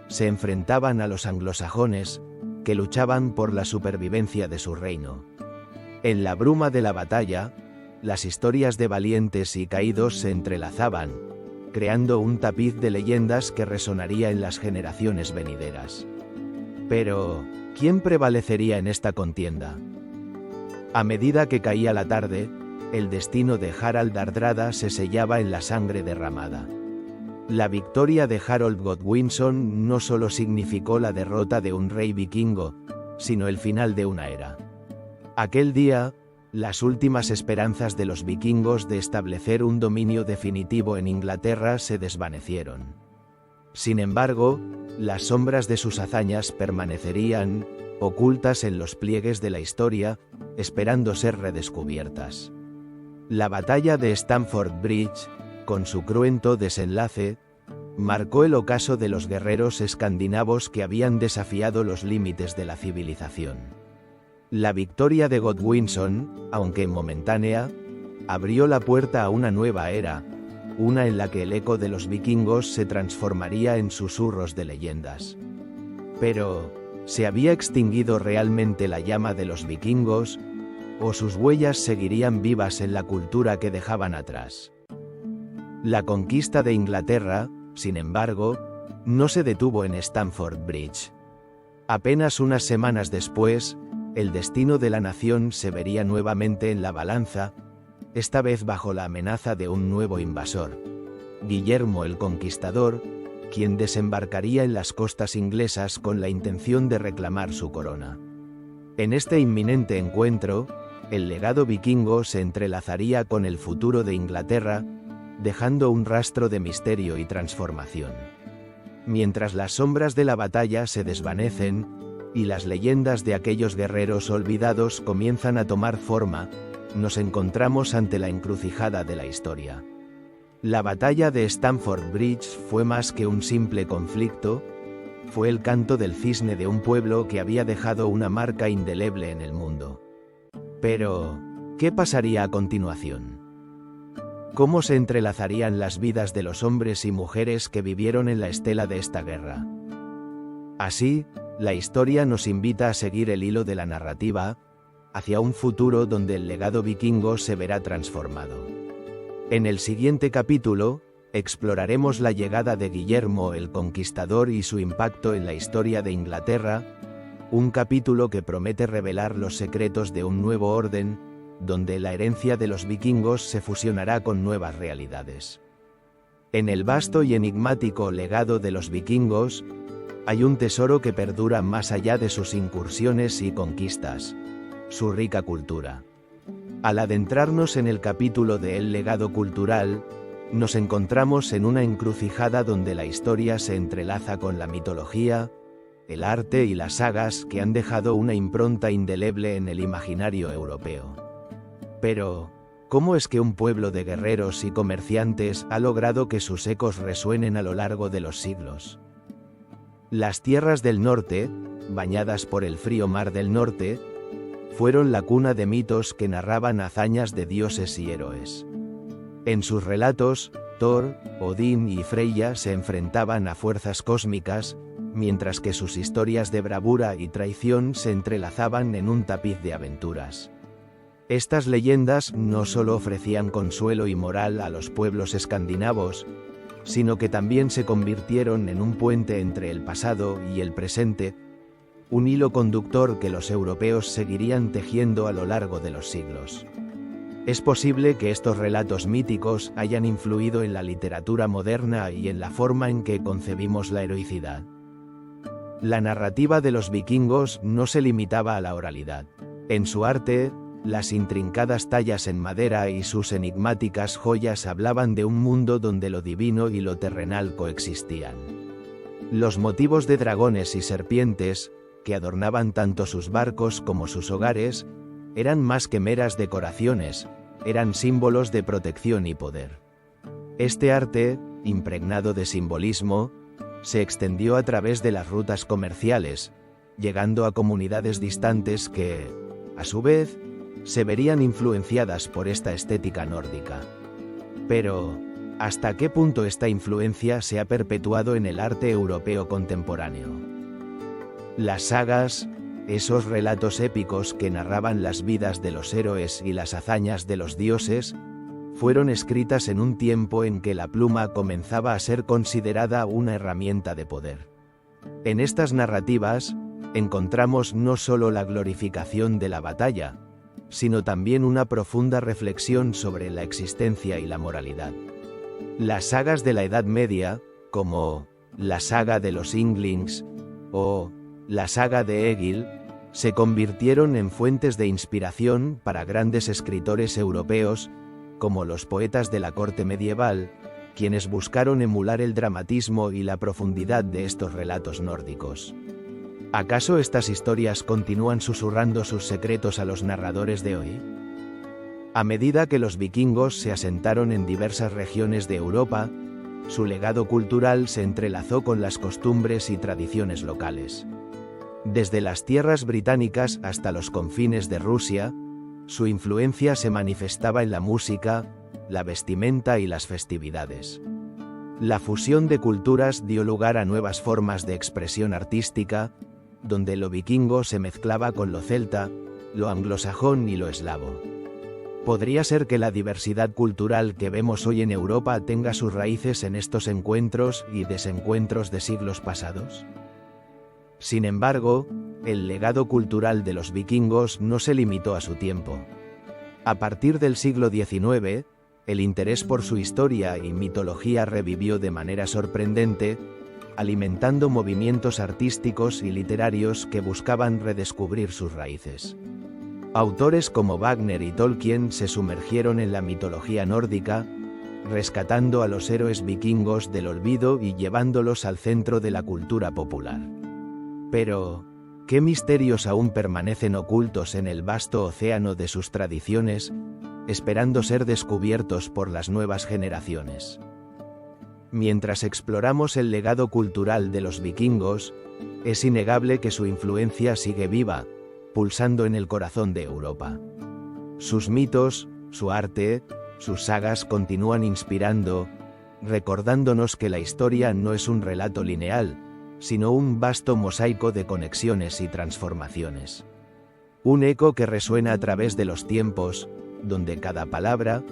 se enfrentaban a los anglosajones, que luchaban por la supervivencia de su reino. En la bruma de la batalla, las historias de valientes y caídos se entrelazaban, creando un tapiz de leyendas que resonaría en las generaciones venideras. Pero, ¿quién prevalecería en esta contienda? A medida que caía la tarde, el destino de Harald Hardrada se sellaba en la sangre derramada. La victoria de Harold Godwinson no solo significó la derrota de un rey vikingo, sino el final de una era. Aquel día, las últimas esperanzas de los vikingos de establecer un dominio definitivo en Inglaterra se desvanecieron. Sin embargo, las sombras de sus hazañas permanecerían, ocultas en los pliegues de la historia, esperando ser redescubiertas. La batalla de Stamford Bridge, con su cruento desenlace, marcó el ocaso de los guerreros escandinavos que habían desafiado los límites de la civilización. La victoria de Godwinson, aunque momentánea, abrió la puerta a una nueva era, una en la que el eco de los vikingos se transformaría en susurros de leyendas. Pero, ¿se había extinguido realmente la llama de los vikingos, o sus huellas seguirían vivas en la cultura que dejaban atrás? La conquista de Inglaterra, sin embargo, no se detuvo en Stamford Bridge. Apenas unas semanas después, el destino de la nación se vería nuevamente en la balanza, esta vez bajo la amenaza de un nuevo invasor, Guillermo el Conquistador, quien desembarcaría en las costas inglesas con la intención de reclamar su corona. En este inminente encuentro, el legado vikingo se entrelazaría con el futuro de Inglaterra, dejando un rastro de misterio y transformación. Mientras las sombras de la batalla se desvanecen, y las leyendas de aquellos guerreros olvidados comienzan a tomar forma, nos encontramos ante la encrucijada de la historia. La batalla de Stamford Bridge fue más que un simple conflicto, fue el canto del cisne de un pueblo que había dejado una marca indeleble en el mundo. Pero, ¿qué pasaría a continuación? ¿Cómo se entrelazarían las vidas de los hombres y mujeres que vivieron en la estela de esta guerra? Así, la historia nos invita a seguir el hilo de la narrativa, hacia un futuro donde el legado vikingo se verá transformado. En el siguiente capítulo, exploraremos la llegada de Guillermo el Conquistador y su impacto en la historia de Inglaterra, un capítulo que promete revelar los secretos de un nuevo orden, donde la herencia de los vikingos se fusionará con nuevas realidades. En el vasto y enigmático legado de los vikingos, hay un tesoro que perdura más allá de sus incursiones y conquistas, su rica cultura. Al adentrarnos en el capítulo de El legado cultural, nos encontramos en una encrucijada donde la historia se entrelaza con la mitología, el arte y las sagas que han dejado una impronta indeleble en el imaginario europeo. Pero, ¿cómo es que un pueblo de guerreros y comerciantes ha logrado que sus ecos resuenen a lo largo de los siglos? Las tierras del norte, bañadas por el frío mar del norte, fueron la cuna de mitos que narraban hazañas de dioses y héroes. En sus relatos, Thor, Odín y Freyja se enfrentaban a fuerzas cósmicas, mientras que sus historias de bravura y traición se entrelazaban en un tapiz de aventuras. Estas leyendas no solo ofrecían consuelo y moral a los pueblos escandinavos, sino que también se convirtieron en un puente entre el pasado y el presente, un hilo conductor que los europeos seguirían tejiendo a lo largo de los siglos. Es posible que estos relatos míticos hayan influido en la literatura moderna y en la forma en que concebimos la heroicidad. La narrativa de los vikingos no se limitaba a la oralidad. En su arte, las intrincadas tallas en madera y sus enigmáticas joyas hablaban de un mundo donde lo divino y lo terrenal coexistían. Los motivos de dragones y serpientes, que adornaban tanto sus barcos como sus hogares, eran más que meras decoraciones, eran símbolos de protección y poder. Este arte, impregnado de simbolismo, se extendió a través de las rutas comerciales, llegando a comunidades distantes que, a su vez, se verían influenciadas por esta estética nórdica. Pero, ¿hasta qué punto esta influencia se ha perpetuado en el arte europeo contemporáneo? Las sagas, esos relatos épicos que narraban las vidas de los héroes y las hazañas de los dioses, fueron escritas en un tiempo en que la pluma comenzaba a ser considerada una herramienta de poder. En estas narrativas, encontramos no solo la glorificación de la batalla, sino también una profunda reflexión sobre la existencia y la moralidad. Las sagas de la Edad Media, como la saga de los Inglings o la saga de Egil, se convirtieron en fuentes de inspiración para grandes escritores europeos, como los poetas de la corte medieval, quienes buscaron emular el dramatismo y la profundidad de estos relatos nórdicos. ¿Acaso estas historias continúan susurrando sus secretos a los narradores de hoy? A medida que los vikingos se asentaron en diversas regiones de Europa, su legado cultural se entrelazó con las costumbres y tradiciones locales. Desde las tierras británicas hasta los confines de Rusia, su influencia se manifestaba en la música, la vestimenta y las festividades. La fusión de culturas dio lugar a nuevas formas de expresión artística, donde lo vikingo se mezclaba con lo celta, lo anglosajón y lo eslavo. ¿Podría ser que la diversidad cultural que vemos hoy en Europa tenga sus raíces en estos encuentros y desencuentros de siglos pasados? Sin embargo, el legado cultural de los vikingos no se limitó a su tiempo. A partir del siglo XIX, el interés por su historia y mitología revivió de manera sorprendente, alimentando movimientos artísticos y literarios que buscaban redescubrir sus raíces. Autores como Wagner y Tolkien se sumergieron en la mitología nórdica, rescatando a los héroes vikingos del olvido y llevándolos al centro de la cultura popular. Pero, ¿qué misterios aún permanecen ocultos en el vasto océano de sus tradiciones, esperando ser descubiertos por las nuevas generaciones? Mientras exploramos el legado cultural de los vikingos, es innegable que su influencia sigue viva, pulsando en el corazón de Europa. Sus mitos, su arte, sus sagas continúan inspirando, recordándonos que la historia no es un relato lineal, sino un vasto mosaico de conexiones y transformaciones. Un eco que resuena a través de los tiempos, donde cada palabra,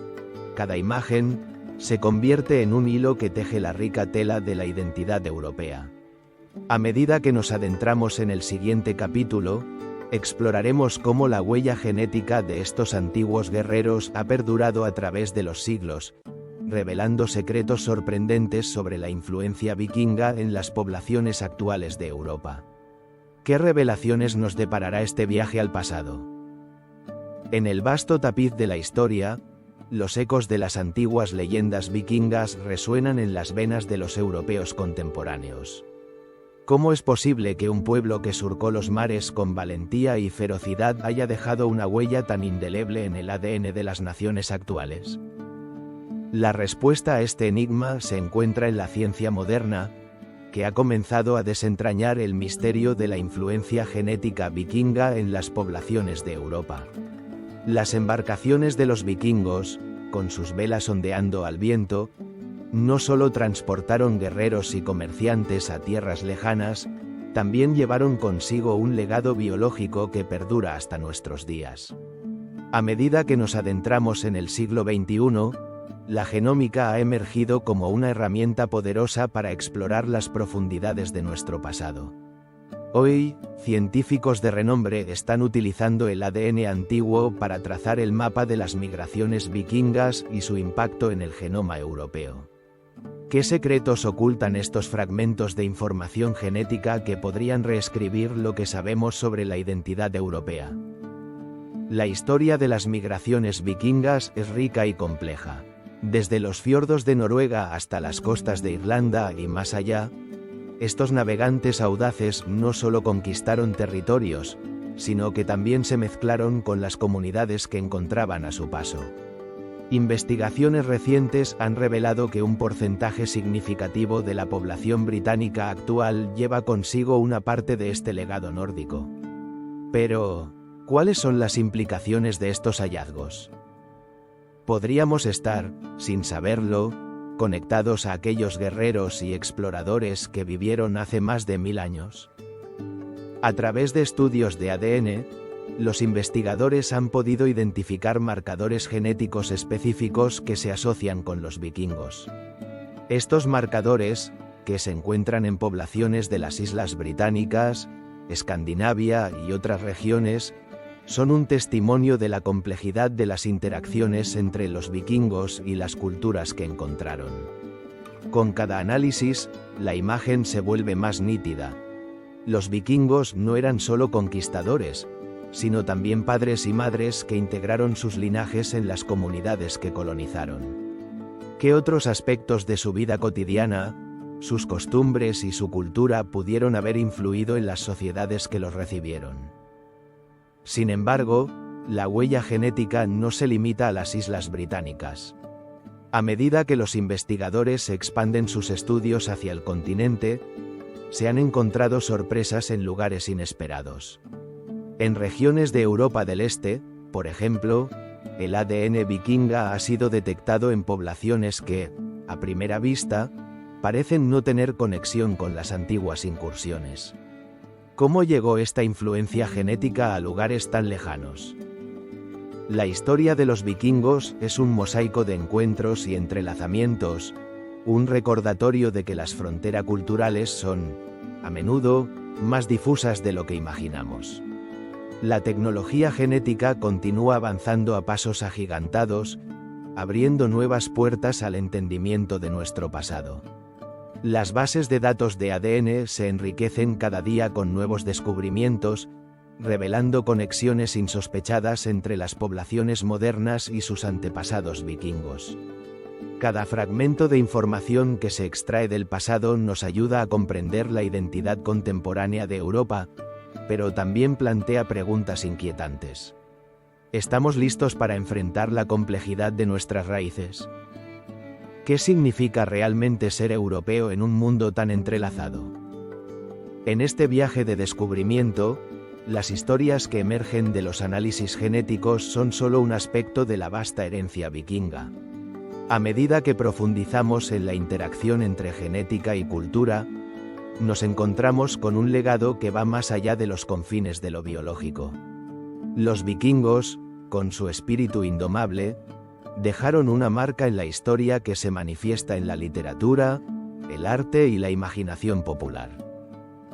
cada imagen, se convierte en un hilo que teje la rica tela de la identidad europea. A medida que nos adentramos en el siguiente capítulo, exploraremos cómo la huella genética de estos antiguos guerreros ha perdurado a través de los siglos, revelando secretos sorprendentes sobre la influencia vikinga en las poblaciones actuales de Europa. ¿Qué revelaciones nos deparará este viaje al pasado? En el vasto tapiz de la historia, los ecos de las antiguas leyendas vikingas resuenan en las venas de los europeos contemporáneos. ¿Cómo es posible que un pueblo que surcó los mares con valentía y ferocidad haya dejado una huella tan indeleble en el ADN de las naciones actuales? La respuesta a este enigma se encuentra en la ciencia moderna, que ha comenzado a desentrañar el misterio de la influencia genética vikinga en las poblaciones de Europa. Las embarcaciones de los vikingos, con sus velas ondeando al viento, no solo transportaron guerreros y comerciantes a tierras lejanas, también llevaron consigo un legado biológico que perdura hasta nuestros días. A medida que nos adentramos en el siglo XXI, la genómica ha emergido como una herramienta poderosa para explorar las profundidades de nuestro pasado. Hoy, científicos de renombre están utilizando el ADN antiguo para trazar el mapa de las migraciones vikingas y su impacto en el genoma europeo. ¿Qué secretos ocultan estos fragmentos de información genética que podrían reescribir lo que sabemos sobre la identidad europea? La historia de las migraciones vikingas es rica y compleja. Desde los fiordos de Noruega hasta las costas de Irlanda y más allá, estos navegantes audaces no solo conquistaron territorios, sino que también se mezclaron con las comunidades que encontraban a su paso. Investigaciones recientes han revelado que un porcentaje significativo de la población británica actual lleva consigo una parte de este legado nórdico. Pero, ¿cuáles son las implicaciones de estos hallazgos? ¿Podríamos estar, sin saberlo, conectados a aquellos guerreros y exploradores que vivieron hace más de 1000 años? A través de estudios de ADN, los investigadores han podido identificar marcadores genéticos específicos que se asocian con los vikingos. Estos marcadores, que se encuentran en poblaciones de las Islas Británicas, Escandinavia y otras regiones, son un testimonio de la complejidad de las interacciones entre los vikingos y las culturas que encontraron. Con cada análisis, la imagen se vuelve más nítida. Los vikingos no eran solo conquistadores, sino también padres y madres que integraron sus linajes en las comunidades que colonizaron. ¿Qué otros aspectos de su vida cotidiana, sus costumbres y su cultura pudieron haber influido en las sociedades que los recibieron? Sin embargo, la huella genética no se limita a las Islas Británicas. A medida que los investigadores expanden sus estudios hacia el continente, se han encontrado sorpresas en lugares inesperados. En regiones de Europa del Este, por ejemplo, el ADN vikinga ha sido detectado en poblaciones que, a primera vista, parecen no tener conexión con las antiguas incursiones. ¿Cómo llegó esta influencia genética a lugares tan lejanos? La historia de los vikingos es un mosaico de encuentros y entrelazamientos, un recordatorio de que las fronteras culturales son, a menudo, más difusas de lo que imaginamos. La tecnología genética continúa avanzando a pasos agigantados, abriendo nuevas puertas al entendimiento de nuestro pasado. Las bases de datos de ADN se enriquecen cada día con nuevos descubrimientos, revelando conexiones insospechadas entre las poblaciones modernas y sus antepasados vikingos. Cada fragmento de información que se extrae del pasado nos ayuda a comprender la identidad contemporánea de Europa, pero también plantea preguntas inquietantes. ¿Estamos listos para enfrentar la complejidad de nuestras raíces? ¿Qué significa realmente ser europeo en un mundo tan entrelazado? En este viaje de descubrimiento, las historias que emergen de los análisis genéticos son solo un aspecto de la vasta herencia vikinga. A medida que profundizamos en la interacción entre genética y cultura, nos encontramos con un legado que va más allá de los confines de lo biológico. Los vikingos, con su espíritu indomable, dejaron una marca en la historia que se manifiesta en la literatura, el arte y la imaginación popular.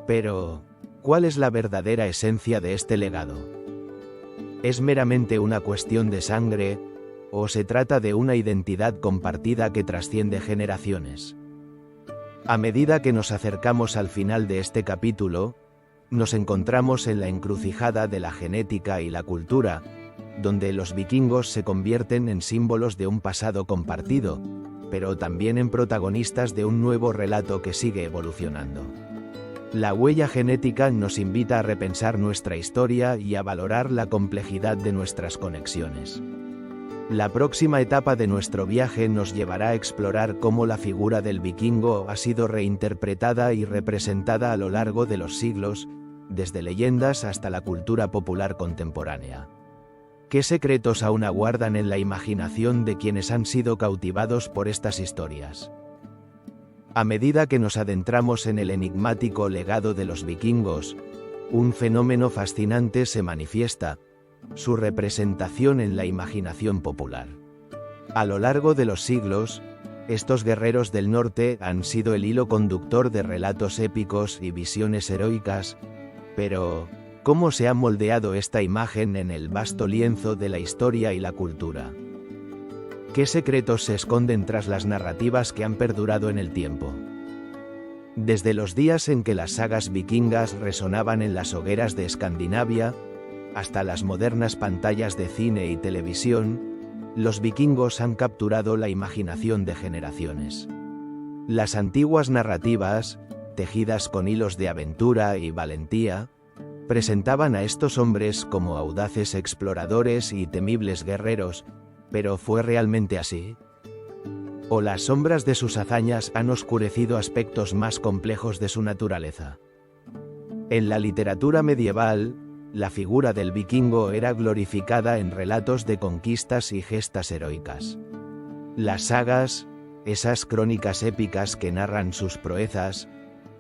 Pero, ¿cuál es la verdadera esencia de este legado? ¿Es meramente una cuestión de sangre, o se trata de una identidad compartida que trasciende generaciones? A medida que nos acercamos al final de este capítulo, nos encontramos en la encrucijada de la genética y la cultura, donde los vikingos se convierten en símbolos de un pasado compartido, pero también en protagonistas de un nuevo relato que sigue evolucionando. La huella genética nos invita a repensar nuestra historia y a valorar la complejidad de nuestras conexiones. La próxima etapa de nuestro viaje nos llevará a explorar cómo la figura del vikingo ha sido reinterpretada y representada a lo largo de los siglos, desde leyendas hasta la cultura popular contemporánea. ¿Qué secretos aún aguardan en la imaginación de quienes han sido cautivados por estas historias? A medida que nos adentramos en el enigmático legado de los vikingos, un fenómeno fascinante se manifiesta: su representación en la imaginación popular. A lo largo de los siglos, estos guerreros del norte han sido el hilo conductor de relatos épicos y visiones heroicas, pero ¿cómo se ha moldeado esta imagen en el vasto lienzo de la historia y la cultura? ¿Qué secretos se esconden tras las narrativas que han perdurado en el tiempo? Desde los días en que las sagas vikingas resonaban en las hogueras de Escandinavia, hasta las modernas pantallas de cine y televisión, los vikingos han capturado la imaginación de generaciones. Las antiguas narrativas, tejidas con hilos de aventura y valentía, presentaban a estos hombres como audaces exploradores y temibles guerreros, pero ¿fue realmente así? ¿O las sombras de sus hazañas han oscurecido aspectos más complejos de su naturaleza? En la literatura medieval, la figura del vikingo era glorificada en relatos de conquistas y gestas heroicas. Las sagas, esas crónicas épicas que narran sus proezas,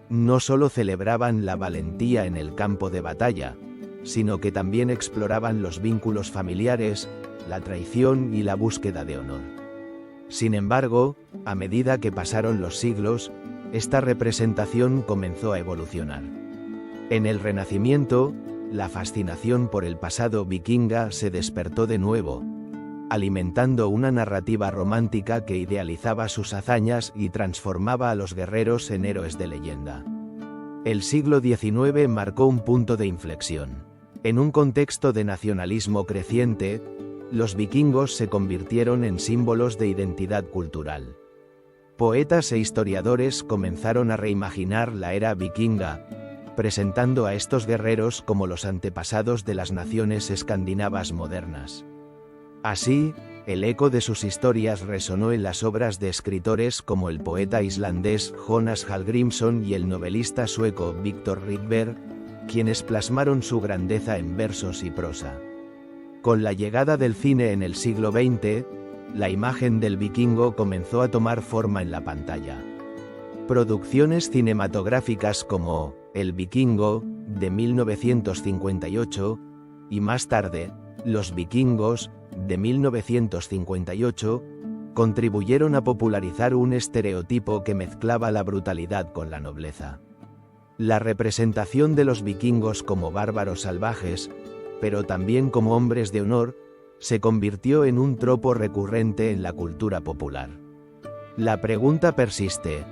no solo celebraban la valentía en el campo de batalla, sino que también exploraban los vínculos familiares, la traición y la búsqueda de honor. Sin embargo, a medida que pasaron los siglos, esta representación comenzó a evolucionar. En el Renacimiento, la fascinación por el pasado vikinga se despertó de nuevo, alimentando una narrativa romántica que idealizaba sus hazañas y transformaba a los guerreros en héroes de leyenda. El siglo XIX marcó un punto de inflexión. En un contexto de nacionalismo creciente, los vikingos se convirtieron en símbolos de identidad cultural. Poetas e historiadores comenzaron a reimaginar la era vikinga, presentando a estos guerreros como los antepasados de las naciones escandinavas modernas. Así, el eco de sus historias resonó en las obras de escritores como el poeta islandés Jonas Hallgrímsson y el novelista sueco Viktor Rydberg, quienes plasmaron su grandeza en versos y prosa. Con la llegada del cine en el siglo XX, la imagen del vikingo comenzó a tomar forma en la pantalla. Producciones cinematográficas como El Vikingo, de 1958, y más tarde, Los Vikingos, de 1958, contribuyeron a popularizar un estereotipo que mezclaba la brutalidad con la nobleza. La representación de los vikingos como bárbaros salvajes, pero también como hombres de honor, se convirtió en un tropo recurrente en la cultura popular. La pregunta persiste: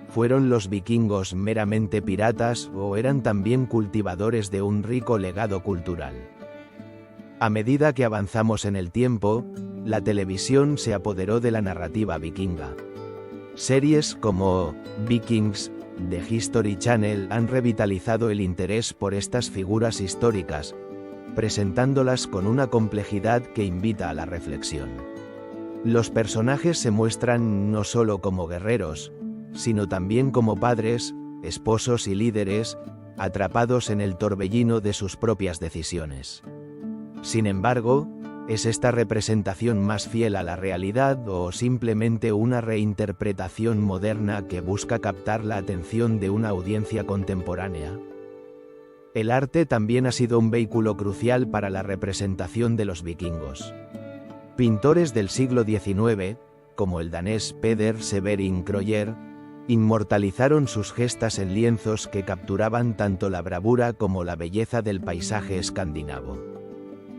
¿fueron los vikingos meramente piratas o eran también cultivadores de un rico legado cultural? A medida que avanzamos en el tiempo, la televisión se apoderó de la narrativa vikinga. Series como Vikings, de History Channel han revitalizado el interés por estas figuras históricas, presentándolas con una complejidad que invita a la reflexión. Los personajes se muestran no solo como guerreros, sino también como padres, esposos y líderes, atrapados en el torbellino de sus propias decisiones. Sin embargo, ¿es esta representación más fiel a la realidad o simplemente una reinterpretación moderna que busca captar la atención de una audiencia contemporánea? El arte también ha sido un vehículo crucial para la representación de los vikingos. Pintores del siglo XIX, como el danés Peder Severin Krøyer, inmortalizaron sus gestas en lienzos que capturaban tanto la bravura como la belleza del paisaje escandinavo.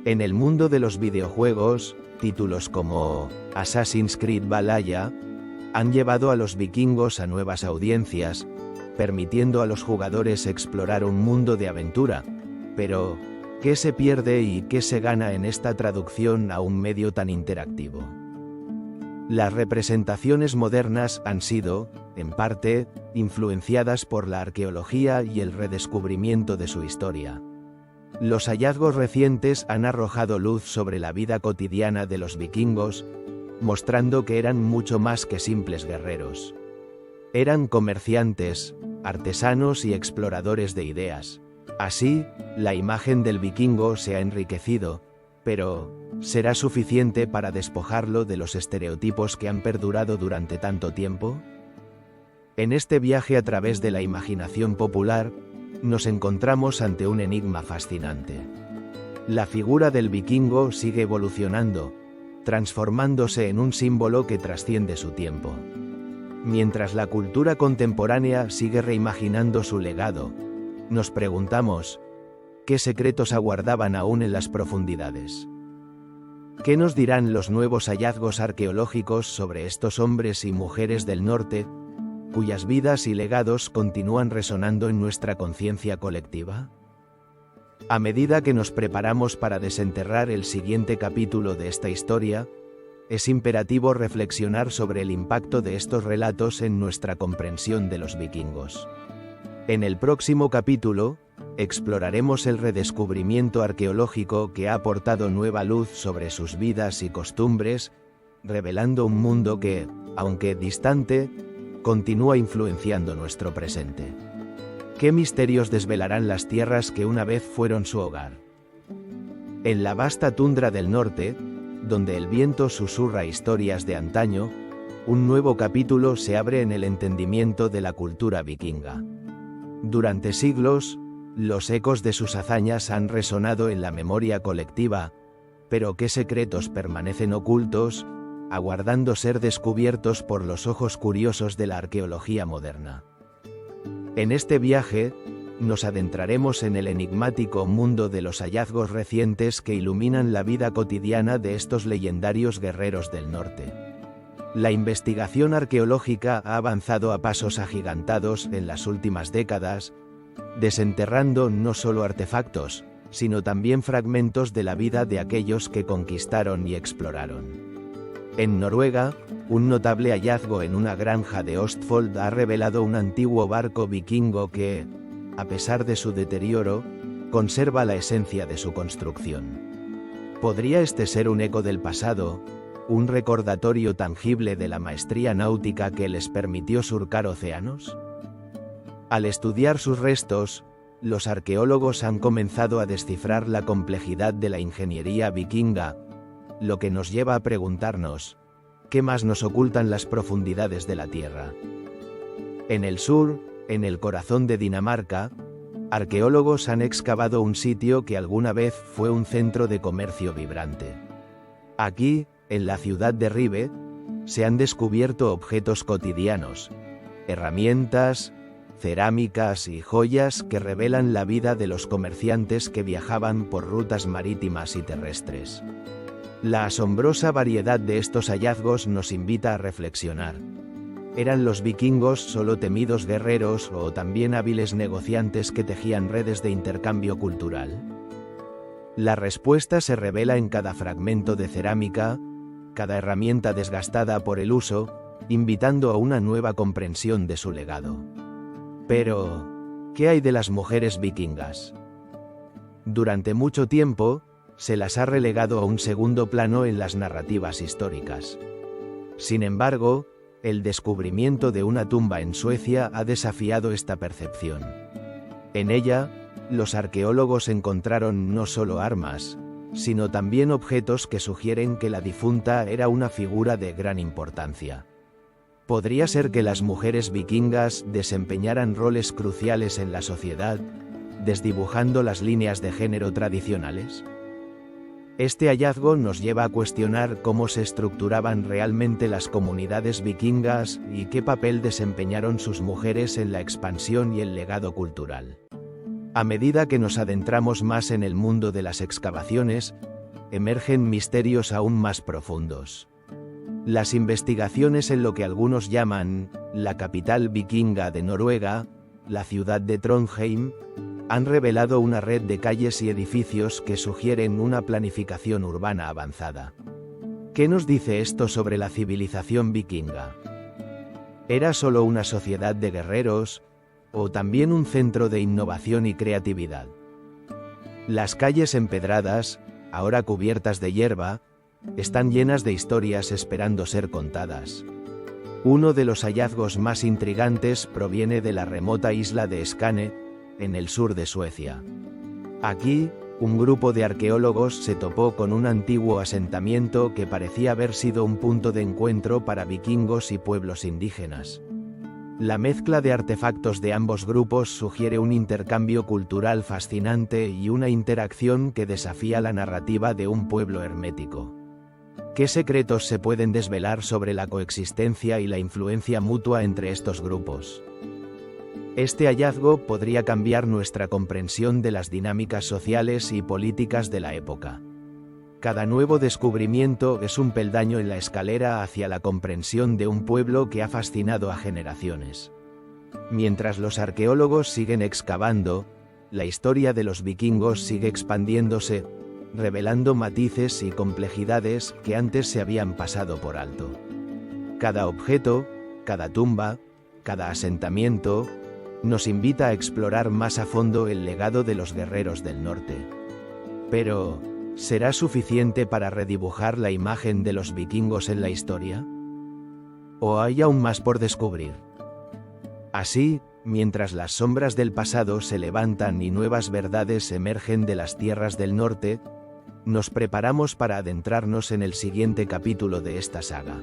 En el mundo de los videojuegos, títulos como Assassin's Creed Valhalla han llevado a los vikingos a nuevas audiencias, permitiendo a los jugadores explorar un mundo de aventura. Pero, ¿qué se pierde y qué se gana en esta traducción a un medio tan interactivo? Las representaciones modernas han sido, en parte, influenciadas por la arqueología y el redescubrimiento de su historia. Los hallazgos recientes han arrojado luz sobre la vida cotidiana de los vikingos, mostrando que eran mucho más que simples guerreros. Eran comerciantes, artesanos y exploradores de ideas. Así, la imagen del vikingo se ha enriquecido, pero ¿será suficiente para despojarlo de los estereotipos que han perdurado durante tanto tiempo? En este viaje a través de la imaginación popular, nos encontramos ante un enigma fascinante. La figura del vikingo sigue evolucionando, transformándose en un símbolo que trasciende su tiempo. Mientras la cultura contemporánea sigue reimaginando su legado, nos preguntamos, ¿qué secretos aguardaban aún en las profundidades? ¿Qué nos dirán los nuevos hallazgos arqueológicos sobre estos hombres y mujeres del norte, cuyas vidas y legados continúan resonando en nuestra conciencia colectiva? A medida que nos preparamos para desenterrar el siguiente capítulo de esta historia, es imperativo reflexionar sobre el impacto de estos relatos en nuestra comprensión de los vikingos. En el próximo capítulo, exploraremos el redescubrimiento arqueológico que ha aportado nueva luz sobre sus vidas y costumbres, revelando un mundo que, aunque distante, continúa influenciando nuestro presente. ¿Qué misterios desvelarán las tierras que una vez fueron su hogar? En la vasta tundra del norte, donde el viento susurra historias de antaño, un nuevo capítulo se abre en el entendimiento de la cultura vikinga. Durante siglos, los ecos de sus hazañas han resonado en la memoria colectiva, pero ¿qué secretos permanecen ocultos, aguardando ser descubiertos por los ojos curiosos de la arqueología moderna? En este viaje, nos adentraremos en el enigmático mundo de los hallazgos recientes que iluminan la vida cotidiana de estos legendarios guerreros del norte. La investigación arqueológica ha avanzado a pasos agigantados en las últimas décadas, desenterrando no solo artefactos, sino también fragmentos de la vida de aquellos que conquistaron y exploraron. En Noruega, un notable hallazgo en una granja de Østfold ha revelado un antiguo barco vikingo que, a pesar de su deterioro, conserva la esencia de su construcción. ¿Podría este ser un eco del pasado, un recordatorio tangible de la maestría náutica que les permitió surcar océanos? Al estudiar sus restos, los arqueólogos han comenzado a descifrar la complejidad de la ingeniería vikinga, lo que nos lleva a preguntarnos, ¿qué más nos ocultan las profundidades de la Tierra? En el sur, en el corazón de Dinamarca, arqueólogos han excavado un sitio que alguna vez fue un centro de comercio vibrante. Aquí, en la ciudad de Ribe, se han descubierto objetos cotidianos, herramientas, cerámicas y joyas que revelan la vida de los comerciantes que viajaban por rutas marítimas y terrestres. La asombrosa variedad de estos hallazgos nos invita a reflexionar. ¿Eran los vikingos solo temidos guerreros o también hábiles negociantes que tejían redes de intercambio cultural? La respuesta se revela en cada fragmento de cerámica, cada herramienta desgastada por el uso, invitando a una nueva comprensión de su legado. Pero, ¿qué hay de las mujeres vikingas? Durante mucho tiempo, se las ha relegado a un segundo plano en las narrativas históricas. Sin embargo, el descubrimiento de una tumba en Suecia ha desafiado esta percepción. En ella, los arqueólogos encontraron no solo armas, sino también objetos que sugieren que la difunta era una figura de gran importancia. ¿Podría ser que las mujeres vikingas desempeñaran roles cruciales en la sociedad, desdibujando las líneas de género tradicionales? Este hallazgo nos lleva a cuestionar cómo se estructuraban realmente las comunidades vikingas y qué papel desempeñaron sus mujeres en la expansión y el legado cultural. A medida que nos adentramos más en el mundo de las excavaciones, emergen misterios aún más profundos. Las investigaciones en lo que algunos llaman la capital vikinga de Noruega, la ciudad de Trondheim, han revelado una red de calles y edificios que sugieren una planificación urbana avanzada. ¿Qué nos dice esto sobre la civilización vikinga? ¿Era solo una sociedad de guerreros, o también un centro de innovación y creatividad? Las calles empedradas, ahora cubiertas de hierba, están llenas de historias esperando ser contadas. Uno de los hallazgos más intrigantes proviene de la remota isla de Skane, en el sur de Suecia. Aquí, un grupo de arqueólogos se topó con un antiguo asentamiento que parecía haber sido un punto de encuentro para vikingos y pueblos indígenas. La mezcla de artefactos de ambos grupos sugiere un intercambio cultural fascinante y una interacción que desafía la narrativa de un pueblo hermético. ¿Qué secretos se pueden desvelar sobre la coexistencia y la influencia mutua entre estos grupos? Este hallazgo podría cambiar nuestra comprensión de las dinámicas sociales y políticas de la época. Cada nuevo descubrimiento es un peldaño en la escalera hacia la comprensión de un pueblo que ha fascinado a generaciones. Mientras los arqueólogos siguen excavando, la historia de los vikingos sigue expandiéndose, revelando matices y complejidades que antes se habían pasado por alto. Cada objeto, cada tumba, cada asentamiento, nos invita a explorar más a fondo el legado de los guerreros del norte. Pero, ¿será suficiente para redibujar la imagen de los vikingos en la historia? ¿O hay aún más por descubrir? Así, mientras las sombras del pasado se levantan y nuevas verdades emergen de las tierras del norte, nos preparamos para adentrarnos en el siguiente capítulo de esta saga.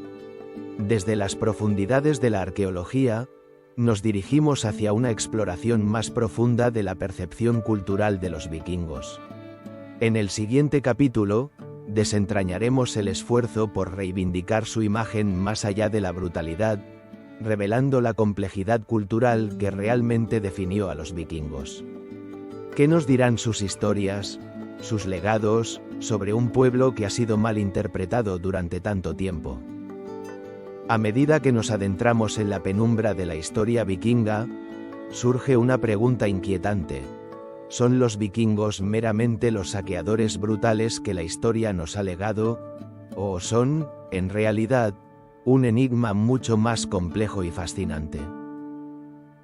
Desde las profundidades de la arqueología, nos dirigimos hacia una exploración más profunda de la percepción cultural de los vikingos. En el siguiente capítulo, desentrañaremos el esfuerzo por reivindicar su imagen más allá de la brutalidad, revelando la complejidad cultural que realmente definió a los vikingos. ¿Qué nos dirán sus historias, sus legados, sobre un pueblo que ha sido mal interpretado durante tanto tiempo? A medida que nos adentramos en la penumbra de la historia vikinga, surge una pregunta inquietante. ¿Son los vikingos meramente los saqueadores brutales que la historia nos ha legado, o son, en realidad, un enigma mucho más complejo y fascinante?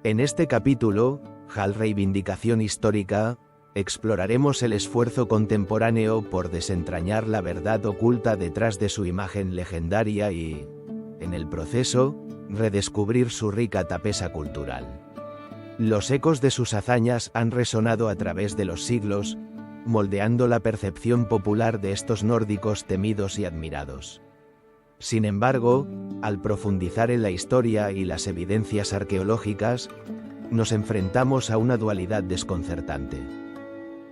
En este capítulo, Reivindicación histórica, exploraremos el esfuerzo contemporáneo por desentrañar la verdad oculta detrás de su imagen legendaria y, en el proceso, redescubrir su rica tapesa cultural. Los ecos de sus hazañas han resonado a través de los siglos, moldeando la percepción popular de estos nórdicos temidos y admirados. Sin embargo, al profundizar en la historia y las evidencias arqueológicas, nos enfrentamos a una dualidad desconcertante.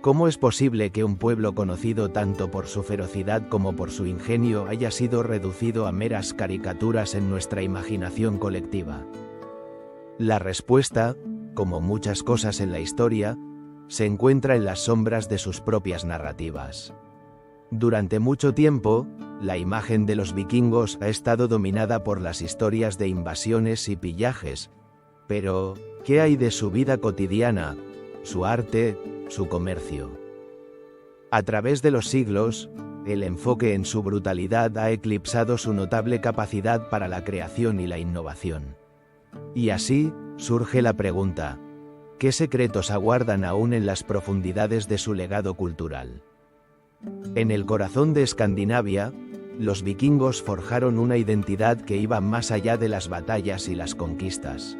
¿Cómo es posible que un pueblo conocido tanto por su ferocidad como por su ingenio haya sido reducido a meras caricaturas en nuestra imaginación colectiva? La respuesta, como muchas cosas en la historia, se encuentra en las sombras de sus propias narrativas. Durante mucho tiempo, la imagen de los vikingos ha estado dominada por las historias de invasiones y pillajes, pero, ¿qué hay de su vida cotidiana, su arte, su comercio? A través de los siglos, el enfoque en su brutalidad ha eclipsado su notable capacidad para la creación y la innovación. Y así, surge la pregunta: ¿qué secretos aguardan aún en las profundidades de su legado cultural? En el corazón de Escandinavia, los vikingos forjaron una identidad que iba más allá de las batallas y las conquistas.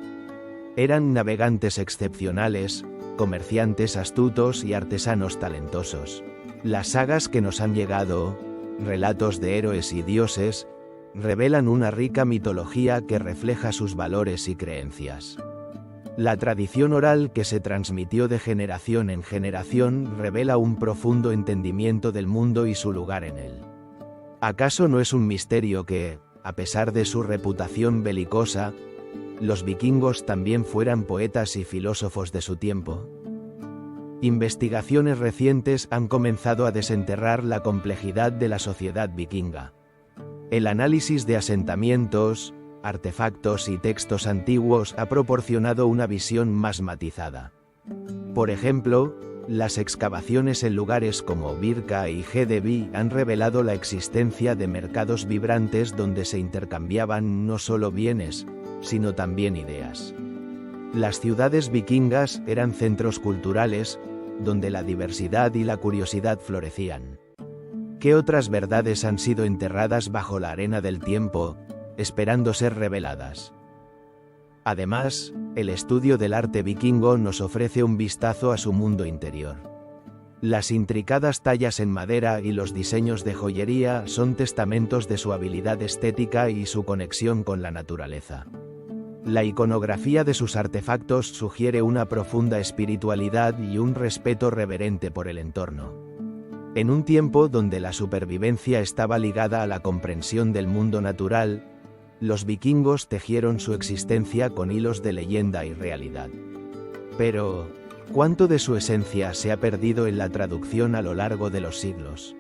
Eran navegantes excepcionales, comerciantes astutos y artesanos talentosos. Las sagas que nos han llegado, relatos de héroes y dioses, revelan una rica mitología que refleja sus valores y creencias. La tradición oral que se transmitió de generación en generación revela un profundo entendimiento del mundo y su lugar en él. ¿Acaso no es un misterio que, a pesar de su reputación belicosa, los vikingos también fueran poetas y filósofos de su tiempo? Investigaciones recientes han comenzado a desenterrar la complejidad de la sociedad vikinga. El análisis de asentamientos, artefactos y textos antiguos ha proporcionado una visión más matizada. Por ejemplo, las excavaciones en lugares como Birka y Hedeby han revelado la existencia de mercados vibrantes donde se intercambiaban no solo bienes, sino también ideas. Las ciudades vikingas eran centros culturales, donde la diversidad y la curiosidad florecían. ¿Qué otras verdades han sido enterradas bajo la arena del tiempo, esperando ser reveladas? Además, el estudio del arte vikingo nos ofrece un vistazo a su mundo interior. Las intricadas tallas en madera y los diseños de joyería son testamentos de su habilidad estética y su conexión con la naturaleza. La iconografía de sus artefactos sugiere una profunda espiritualidad y un respeto reverente por el entorno. En un tiempo donde la supervivencia estaba ligada a la comprensión del mundo natural, los vikingos tejieron su existencia con hilos de leyenda y realidad. Pero, ¿cuánto de su esencia se ha perdido en la traducción a lo largo de los siglos?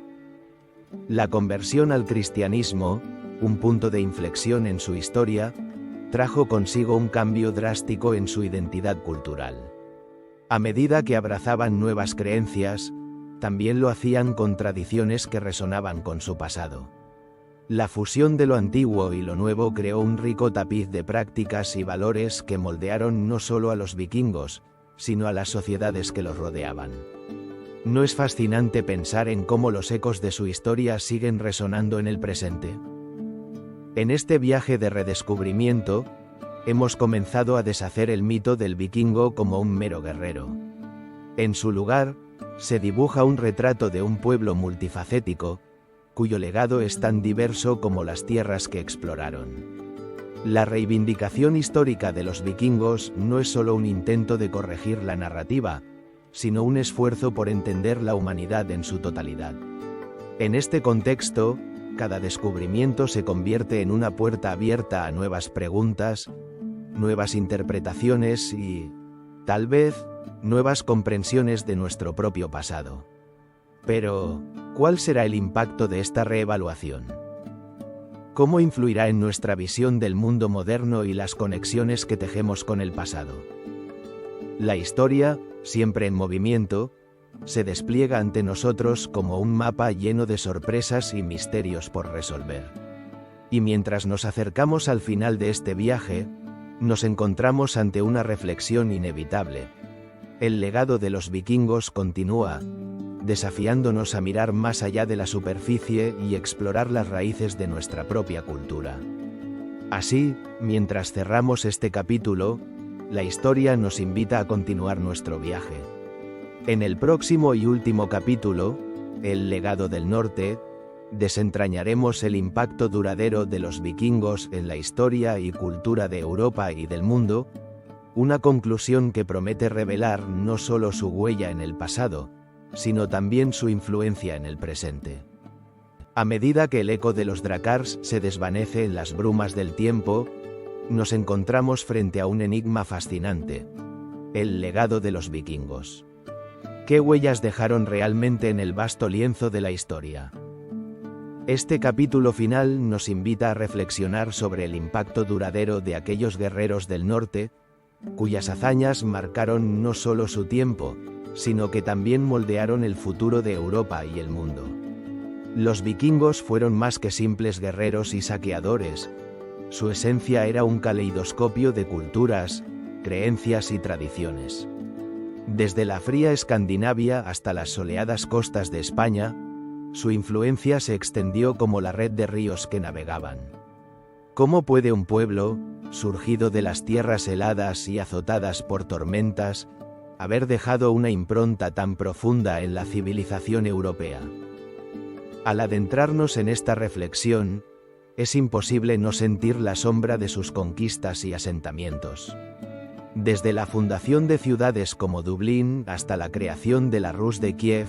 La conversión al cristianismo, un punto de inflexión en su historia, trajo consigo un cambio drástico en su identidad cultural. A medida que abrazaban nuevas creencias, también lo hacían con tradiciones que resonaban con su pasado. La fusión de lo antiguo y lo nuevo creó un rico tapiz de prácticas y valores que moldearon no solo a los vikingos, sino a las sociedades que los rodeaban. ¿No es fascinante pensar en cómo los ecos de su historia siguen resonando en el presente? En este viaje de redescubrimiento, hemos comenzado a deshacer el mito del vikingo como un mero guerrero. En su lugar, se dibuja un retrato de un pueblo multifacético, cuyo legado es tan diverso como las tierras que exploraron. La reivindicación histórica de los vikingos no es solo un intento de corregir la narrativa, sino un esfuerzo por entender la humanidad en su totalidad. En este contexto, cada descubrimiento se convierte en una puerta abierta a nuevas preguntas, nuevas interpretaciones y, tal vez, nuevas comprensiones de nuestro propio pasado. Pero, ¿cuál será el impacto de esta reevaluación? ¿Cómo influirá en nuestra visión del mundo moderno y las conexiones que tejemos con el pasado? La historia, siempre en movimiento, se despliega ante nosotros como un mapa lleno de sorpresas y misterios por resolver. Y mientras nos acercamos al final de este viaje, nos encontramos ante una reflexión inevitable. El legado de los vikingos continúa, desafiándonos a mirar más allá de la superficie y explorar las raíces de nuestra propia cultura. Así, mientras cerramos este capítulo, la historia nos invita a continuar nuestro viaje. En el próximo y último capítulo, El legado del norte, desentrañaremos el impacto duradero de los vikingos en la historia y cultura de Europa y del mundo, una conclusión que promete revelar no solo su huella en el pasado, sino también su influencia en el presente. A medida que el eco de los Drakars se desvanece en las brumas del tiempo, nos encontramos frente a un enigma fascinante: el legado de los vikingos. ¿Qué huellas dejaron realmente en el vasto lienzo de la historia? Este capítulo final nos invita a reflexionar sobre el impacto duradero de aquellos guerreros del norte, cuyas hazañas marcaron no solo su tiempo, sino que también moldearon el futuro de Europa y el mundo. Los vikingos fueron más que simples guerreros y saqueadores. Su esencia era un caleidoscopio de culturas, creencias y tradiciones. Desde la fría Escandinavia hasta las soleadas costas de España, su influencia se extendió como la red de ríos que navegaban. ¿Cómo puede un pueblo, surgido de las tierras heladas y azotadas por tormentas, haber dejado una impronta tan profunda en la civilización europea? Al adentrarnos en esta reflexión, es imposible no sentir la sombra de sus conquistas y asentamientos. Desde la fundación de ciudades como Dublín hasta la creación de la Rus de Kiev,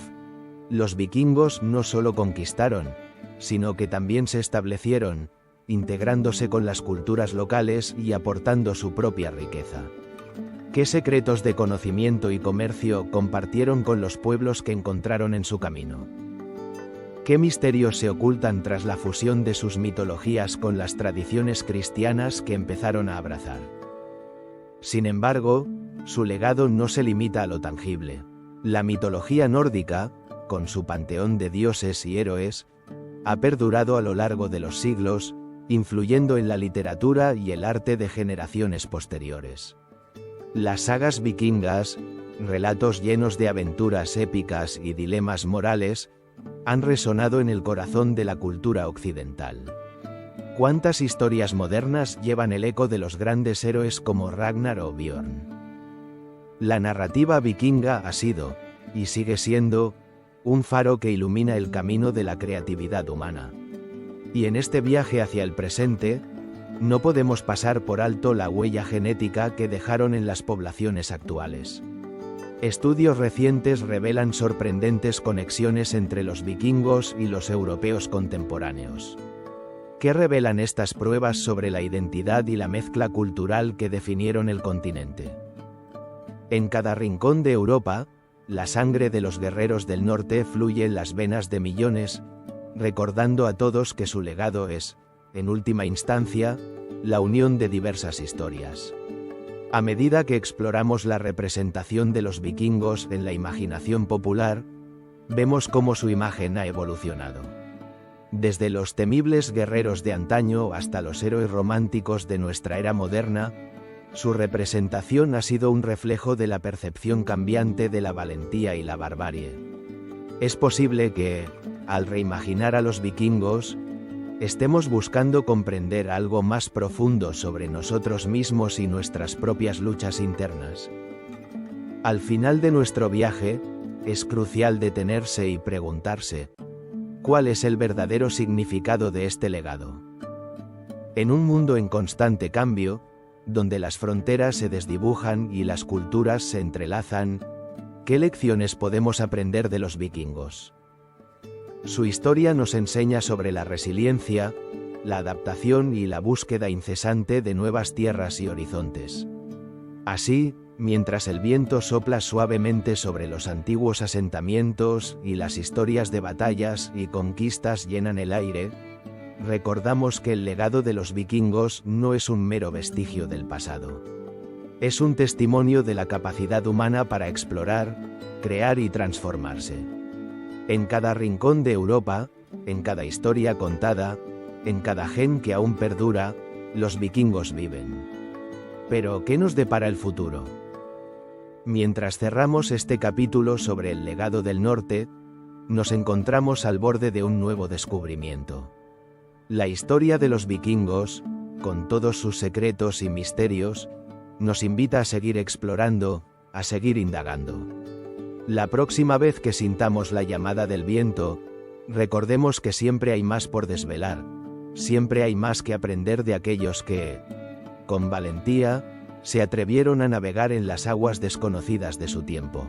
los vikingos no solo conquistaron, sino que también se establecieron, integrándose con las culturas locales y aportando su propia riqueza. ¿Qué secretos de conocimiento y comercio compartieron con los pueblos que encontraron en su camino? ¿Qué misterios se ocultan tras la fusión de sus mitologías con las tradiciones cristianas que empezaron a abrazar? Sin embargo, su legado no se limita a lo tangible. La mitología nórdica, con su panteón de dioses y héroes, ha perdurado a lo largo de los siglos, influyendo en la literatura y el arte de generaciones posteriores. Las sagas vikingas, relatos llenos de aventuras épicas y dilemas morales, han resonado en el corazón de la cultura occidental. ¿Cuántas historias modernas llevan el eco de los grandes héroes como Ragnar o Björn? La narrativa vikinga ha sido, y sigue siendo, un faro que ilumina el camino de la creatividad humana. Y en este viaje hacia el presente, no podemos pasar por alto la huella genética que dejaron en las poblaciones actuales. Estudios recientes revelan sorprendentes conexiones entre los vikingos y los europeos contemporáneos. ¿Qué revelan estas pruebas sobre la identidad y la mezcla cultural que definieron el continente? En cada rincón de Europa, la sangre de los guerreros del norte fluye en las venas de millones, recordando a todos que su legado es, en última instancia, la unión de diversas historias. A medida que exploramos la representación de los vikingos en la imaginación popular, vemos cómo su imagen ha evolucionado. Desde los temibles guerreros de antaño hasta los héroes románticos de nuestra era moderna, su representación ha sido un reflejo de la percepción cambiante de la valentía y la barbarie. Es posible que, al reimaginar a los vikingos, estemos buscando comprender algo más profundo sobre nosotros mismos y nuestras propias luchas internas. Al final de nuestro viaje, es crucial detenerse y preguntarse, ¿cuál es el verdadero significado de este legado? En un mundo en constante cambio, donde las fronteras se desdibujan y las culturas se entrelazan, ¿qué lecciones podemos aprender de los vikingos? Su historia nos enseña sobre la resiliencia, la adaptación y la búsqueda incesante de nuevas tierras y horizontes. Así, mientras el viento sopla suavemente sobre los antiguos asentamientos y las historias de batallas y conquistas llenan el aire, recordamos que el legado de los vikingos no es un mero vestigio del pasado. Es un testimonio de la capacidad humana para explorar, crear y transformarse. En cada rincón de Europa, en cada historia contada, en cada gen que aún perdura, los vikingos viven. Pero, ¿qué nos depara el futuro? Mientras cerramos este capítulo sobre el legado del norte, nos encontramos al borde de un nuevo descubrimiento. La historia de los vikingos, con todos sus secretos y misterios, nos invita a seguir explorando, a seguir indagando. La próxima vez que sintamos la llamada del viento, recordemos que siempre hay más por desvelar, siempre hay más que aprender de aquellos que, con valentía, se atrevieron a navegar en las aguas desconocidas de su tiempo.